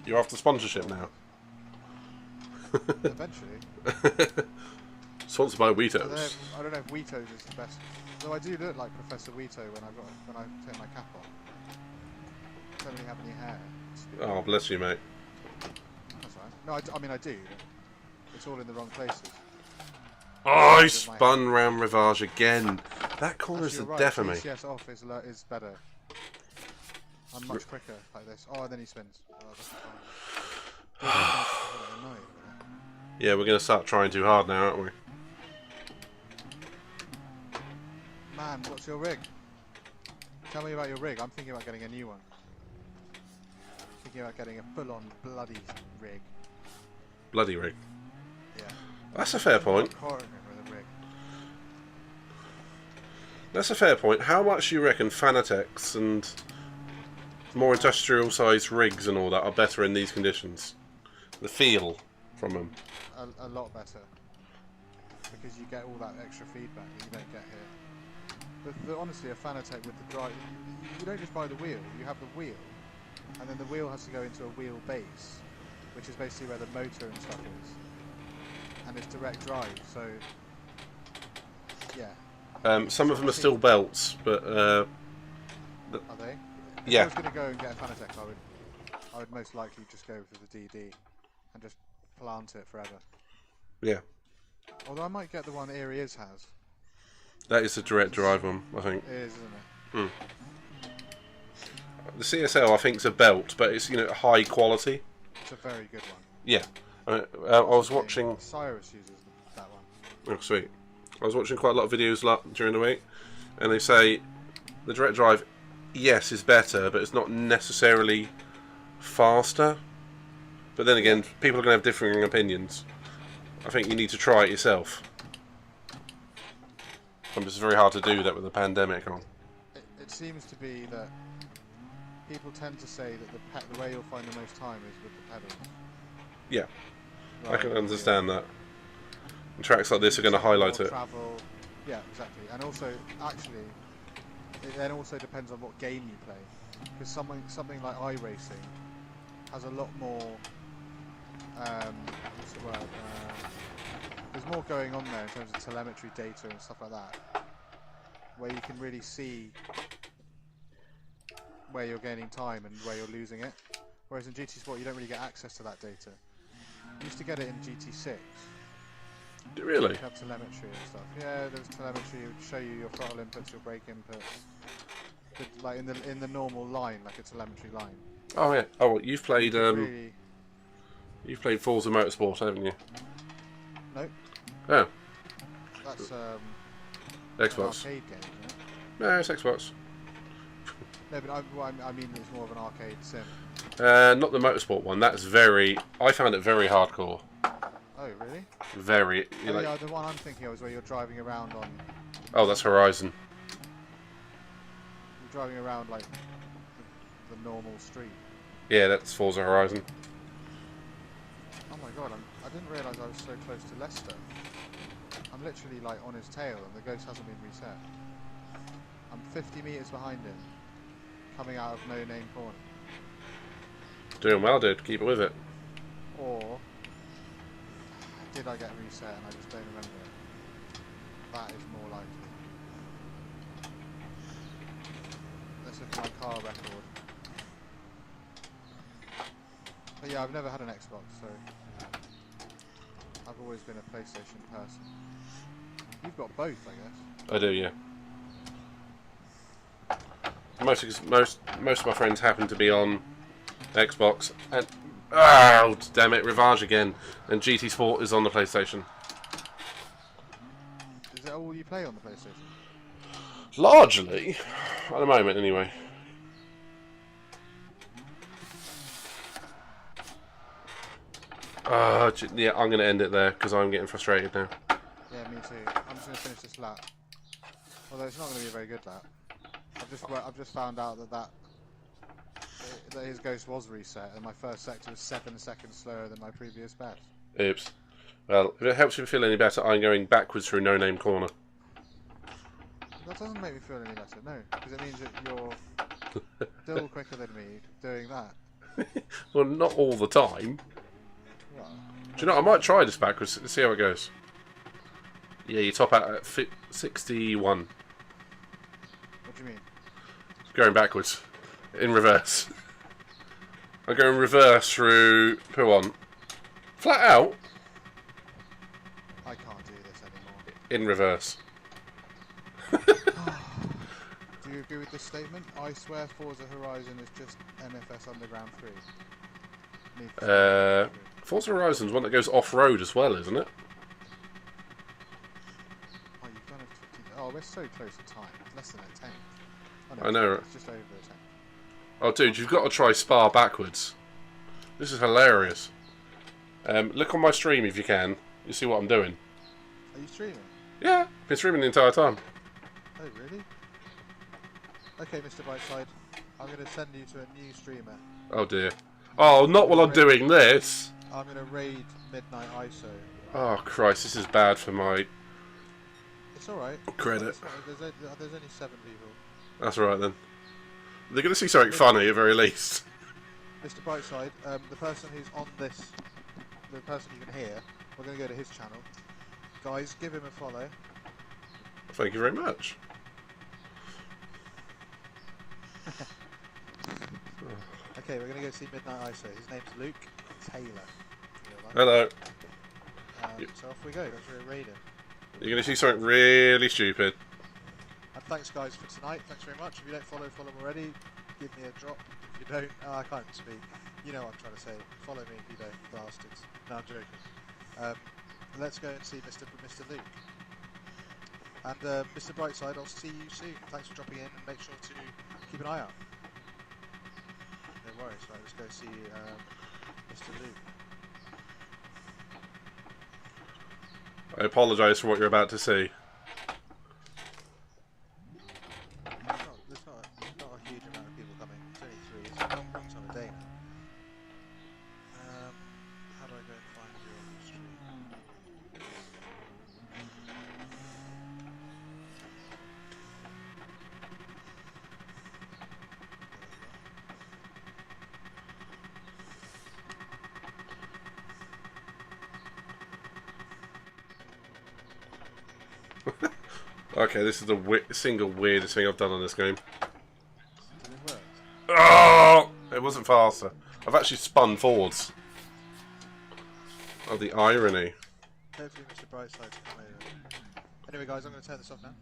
You're after sponsorship now. Eventually. Sponsored by I don't know Weetos. if, I don't know if Weetos is the best. Though I do look like Professor Weeto when I take my cap off. I don't really have any hair. Oh, bless you, mate. That's all right. No, I mean I do. It's all in the wrong places. Oh, I spun round Rivage again. That corner's the Actually, you're death of right. me. TCS off is better. I'm much quicker like this. Oh, and then he spins. Oh, that's fine. Yeah, we're going to start trying too hard now, aren't we? Man, what's your rig? Tell me about your rig. I'm thinking about getting a new one. Thinking about getting a full-on bloody rig. Bloody rig. Yeah. That's a fair point. With a rig. That's a fair point. How much do you reckon Fanatec's and more industrial-sized rigs and all that are better in these conditions? The feel from them. A lot better. Because you get all that extra feedback that you don't get here. But honestly, a Fanatec with the drive, you don't just buy the wheel. You have the wheel, and then the wheel has to go into a wheel base, which is basically where the motor and stuff is. And it's direct drive, so yeah. Some of them are still belts, but Are they? If yeah. I was going to go and get a Fanatec, I would most likely just go for the DD and just plant it forever. Yeah. Although I might get the one Eriez has. That is the direct drive one, I think. It is, isn't it? The CSL, I think, is a belt, but it's high quality. It's a very good one. Yeah. I was watching. Cyrus uses that one. Oh, sweet. I was watching quite a lot of videos during the week, and they say the direct drive, yes, is better, but it's not necessarily faster. But then again, people are going to have differing opinions. I think you need to try it yourself. And it's very hard to do that with the pandemic on. It seems to be that people tend to say that the way you'll find the most time is with the pedals. Yeah, I can Rather than understand that. And tracks like this are going to highlight more it. Travel, yeah, exactly. And also, actually, it then also depends on what game you play. Because something like iRacing has a lot more. What's the word? There's more going on there in terms of telemetry data and stuff like that, where you can really see where you're gaining time and where you're losing it. Whereas in GT Sport, you don't really get access to that data. You used to get it in GT6. Really? You have telemetry and stuff. Yeah, there's telemetry. It would show you your throttle inputs, your brake inputs, but like in the normal line, like a telemetry line. Oh yeah. Oh, well, you've played Really, you've played Forza Motorsport, haven't you? nope. Oh, That's an Xbox. arcade game, isn't it? No, it's Xbox. No, but I mean it's more of an arcade sim. Not the Motorsport one. That's very. I found it very hardcore. Oh, really? Very. Oh, Like, yeah, the one I'm thinking of is where you're driving around on. oh, that's Horizon. You're driving around like the normal street. Yeah, that's Forza Horizon. Oh my god, I didn't realise I was so close to Leicester. I'm literally like on his tail and the ghost hasn't been reset. I'm 50 metres behind him, coming out of No Name Corner. Doing well, dude. Keep it with it. Or did I get reset and I just don't remember it? That is more likely. Let's look at my car record. But yeah, I've never had an Xbox, so I've always been a PlayStation person. You've got both, I guess. I do, yeah. Most of my friends happen to be on Xbox, and oh damn it, Rivage again. And GT Sport is on the PlayStation. Is that all you play on the PlayStation? Largely, at the moment, anyway. Yeah, I'm going to end it there because I'm getting frustrated now. Yeah, me too. I'm just going to finish this lap. Although it's not going to be a very good lap. I've just found out that his ghost was reset, and my first sector was 7 seconds slower than my previous best. Oops. Well, if it helps you feel any better, I'm going backwards through No Name Corner. That doesn't make me feel any better, no, because it means that you're still quicker than me doing that. Well, not all the time. Well, Do you know, I might try this backwards to see how it goes. Yeah, you top out at 61. What do you mean? Going backwards. In reverse. I'm going reverse through Puon. Flat out. I can't do this anymore. In reverse. Do you agree with this statement? I swear Forza Horizon is just NFS Underground 3. Need for Speed. Forza Horizon's one that goes off-road as well, isn't it? Oh, you've done a 15. Oh, we're so close to time. It's less than a 10. Oh, no, I know. It's just over a 10. Oh, dude, you've got to try Spa backwards. This is hilarious. Look on my stream if you can. You see what I'm doing. Are you streaming? Yeah, been streaming the entire time. Oh, really? Okay, Mr. Brightside. I'm going to send you to a new streamer. Oh, dear. Oh, not while I'm doing this. I'm going to raid Midnight ISO. Oh, Christ, this is bad for my It's alright. credit. There's only 7 people. That's all right, then. They're going to see something funny, at very least. Mr. Brightside, the person who's on this, the person you can hear, we're going to go to his channel. Guys, give him a follow. Thank you very much. Okay, we're going to go see Midnight ISO. His name's Luke Taylor. Hello. So off we go. Go for a raider. You're going to see something really stupid. And thanks, guys, for tonight. Thanks very much. If you don't follow already, give me a drop. If you don't, I can't speak. You know what I'm trying to say. Follow me if you don't, you bastards. No, I'm joking. Let's go and see Mr. Luke. And Mr. Brightside, I'll see you soon. Thanks for dropping in, and make sure to keep an eye out. No worries, right, let's go see Mr. Luke. I apologise for what you're about to see. There's not a huge amount of people coming. It's only 3. It's a long time a day now. How do I go and find you on the stream? Okay, this is the single weirdest thing I've done on this game. Did it work? Oh! It wasn't faster. I've actually spun forwards. Oh, the irony. Hopefully Mr. Brightside's come over. Anyway, guys, I'm going to turn this off now.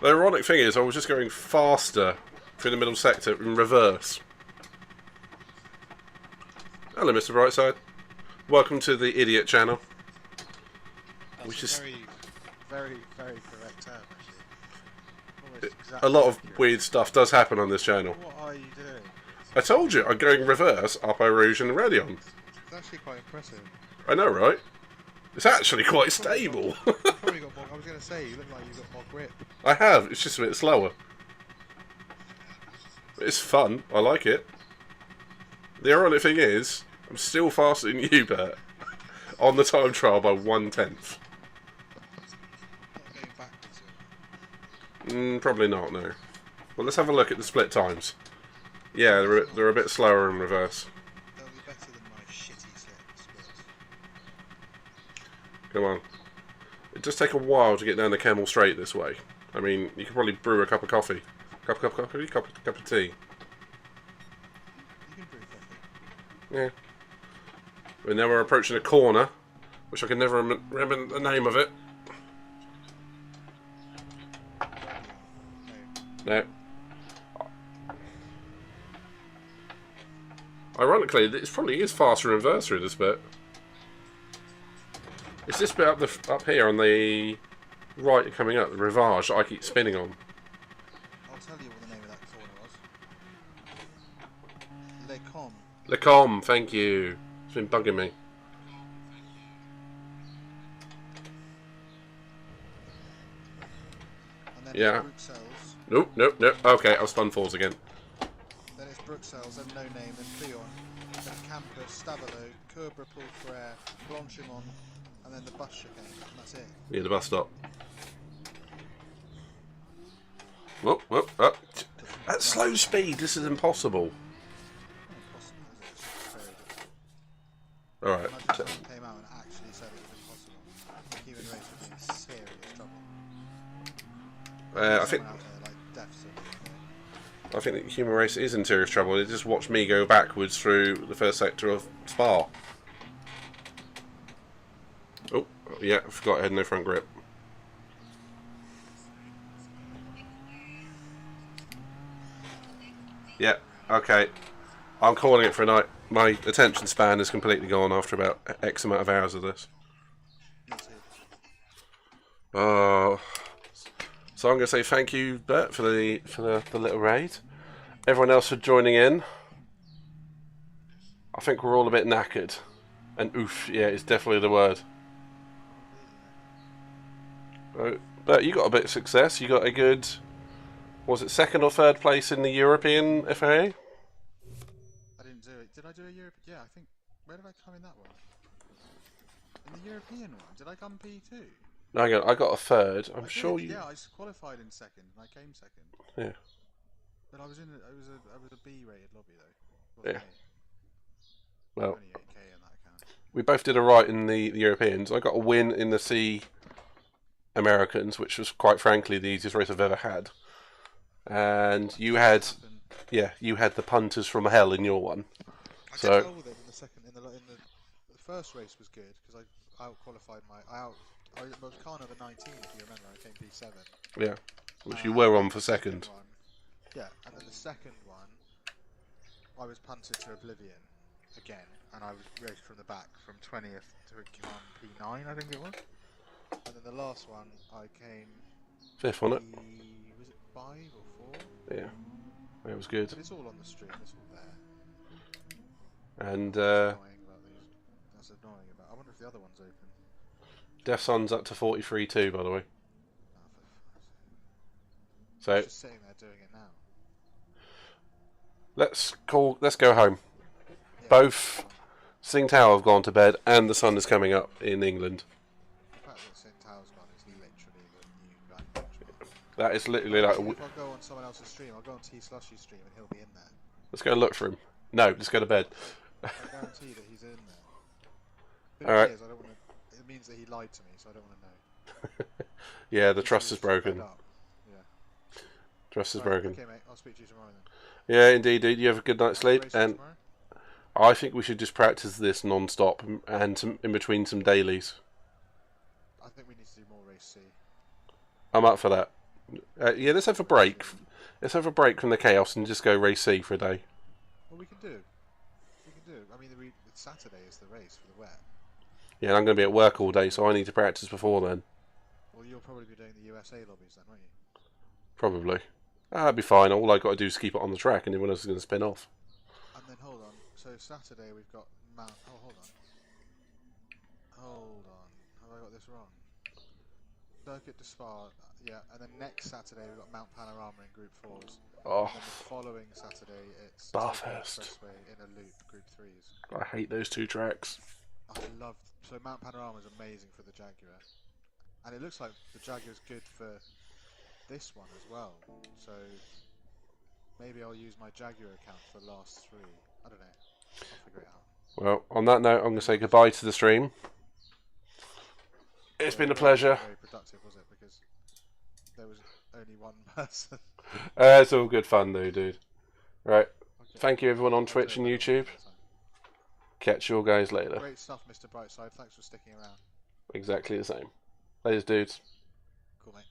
The ironic thing is, I was just going faster through the middle sector in reverse. Hello, Mr. Brightside. Welcome to the Idiot channel. That's Which is very, very, very correct term, actually. Almost exactly a lot of accurate. weird stuff does happen on this channel. What are you doing? I told you, I'm going reverse up Rouge and Radeon. It's actually quite impressive. I know, right? It's actually quite stable. You've probably got more, I was going to say, you look like you've got more grip. I have, it's just a bit slower. But it's fun, I like it. The ironic thing is, I'm still faster than you, Bert. On the time trial by 1/10. Not going backwards. Probably not, no. Well, let's have a look at the split times. Yeah, they're a bit slower in reverse. They'll be better than my shitty splits. Come on. It does take a while to get down the Camel Straight this way. I mean, you could probably brew a cup of coffee. Cup of coffee? Cup of tea. You can brew coffee. Yeah. And now we're approaching a corner, which I can never remember the name of it. No. No. Ironically, this probably is faster in reverse through this bit. It's this bit up here on the right coming up, the Rivage, that I keep spinning on. I'll tell you what the name of that corner was. Le Com. Lacombe, thank you. It's been bugging me. And then Yeah. Bruxelles. Nope. Okay, I'll spun forwards again. Then it's Bruxelles, then No Name, then Cleon, then Campus, Stavelo, Courbe Paul Frere, Blanchimont, and then the bus chicane, and that's it. Yeah, the bus stop. Whoop. At slow speed, this is impossible. Not impossible, is it? It's very difficult. Alright. Imagine someone came out and actually said it was impossible. Human race would be in serious trouble. I think Someone out there like deficit. I think the human race is in serious trouble. They just watched me go backwards through the first sector of Spa. Oh, yeah, I forgot I had no front grip. Yeah, okay. I'm calling it for a night. My attention span is completely gone after about X amount of hours of this. Me too. Oh, so I'm going to say thank you, Bert, for the little raid. Everyone else for joining in. I think we're all a bit knackered, and oof, yeah, it's definitely the word. But you got a bit of success. You got a good, was it second or third place in the European FAA? I didn't do it. Did I do a Europe? Yeah, I think. Where did I come in that one? In the European one, did I come P2? No, I got a third. I'm I sure did, you. Yeah, I qualified in second, and I came second. Yeah. But I was in. I was a B-rated lobby though. Wasn't Yeah. A. Well, Only 8k in that account. we both did alright in the Europeans. I got a win in the C Americans, which was quite frankly the easiest race I've ever had. And you had, yeah, you had the punters from hell in your one. I So did well with it in the second. The first race was good because I out qualified I was car number 19 if you remember. I came P7. yeah, which you were on for The second second. one, yeah, and then the second one, I was punted to oblivion again, and I was raced from the back from 20th to P9, I think it was. And then the last one, I came Fifth, wasn't it? was it 5 or 4? Yeah, that was good. But it's all on the stream. It's all there. And That's annoying about these. That's annoying about. I wonder if the other one's open. Death Sun's up to 43 too, by the way. Oh, So just sitting there doing it now. let's go home. Yeah, Both Sing Tower have gone to bed, and the sun is coming up in England. the fact that St. Tao's gone is literally the new guy. That is literally like. If I go on someone else's stream, I'll go on T Slushy's stream and he'll be in there. Let's go look for him. No, let's go to bed. I guarantee that he's in there. But All if right. he is, I don't want to. It means that he lied to me, so I don't want to know. Yeah, the He trust is was fed broken. up. Yeah. Trust is Right, broken. okay, mate. I'll speak to you tomorrow then. Yeah, indeed, dude. You have a good night's sleep, Race and tomorrow? I think we should just practice this non-stop and some, in between some dailies. I think we need to do more race C. I'm up for that. Yeah, let's have a break. Let's have a break from the chaos and just go race C for a day. Well, we can do. We can do. I mean, Saturday is the race for the wet. Yeah, and I'm going to be at work all day, so I need to practice before then. Well, you'll probably be doing the USA lobbies then, won't you? Probably. That'd be fine. All I got to do is keep it on the track, and everyone else is going to spin off. And then hold on. So Saturday we've got Mount. Oh, hold on. Hold on. Have I got this wrong? Circuit to Spa. Yeah. And then next Saturday we've got Mount Panorama in Group 4s. Oh, And then the following Saturday it's Bathurst. Expressway in a loop, Group 3s. I hate those two tracks. I love. So Mount Panorama is amazing for the Jaguar, and it looks like the Jaguar's good for this one as well. So maybe I'll use my Jaguar account for the last 3. I don't know. I'll figure it out. Well, on that note, I'm going to say goodbye to the stream. It's been a pleasure. Very productive, was it? Because there was only one person. It's all good fun, though, dude. Right. Okay. Thank you, everyone on I'll Twitch do and it YouTube. another time. Catch you all guys later. Great stuff, Mr. Brightside. Thanks for sticking around. Exactly the same. Ladies, dudes. Cool, mate.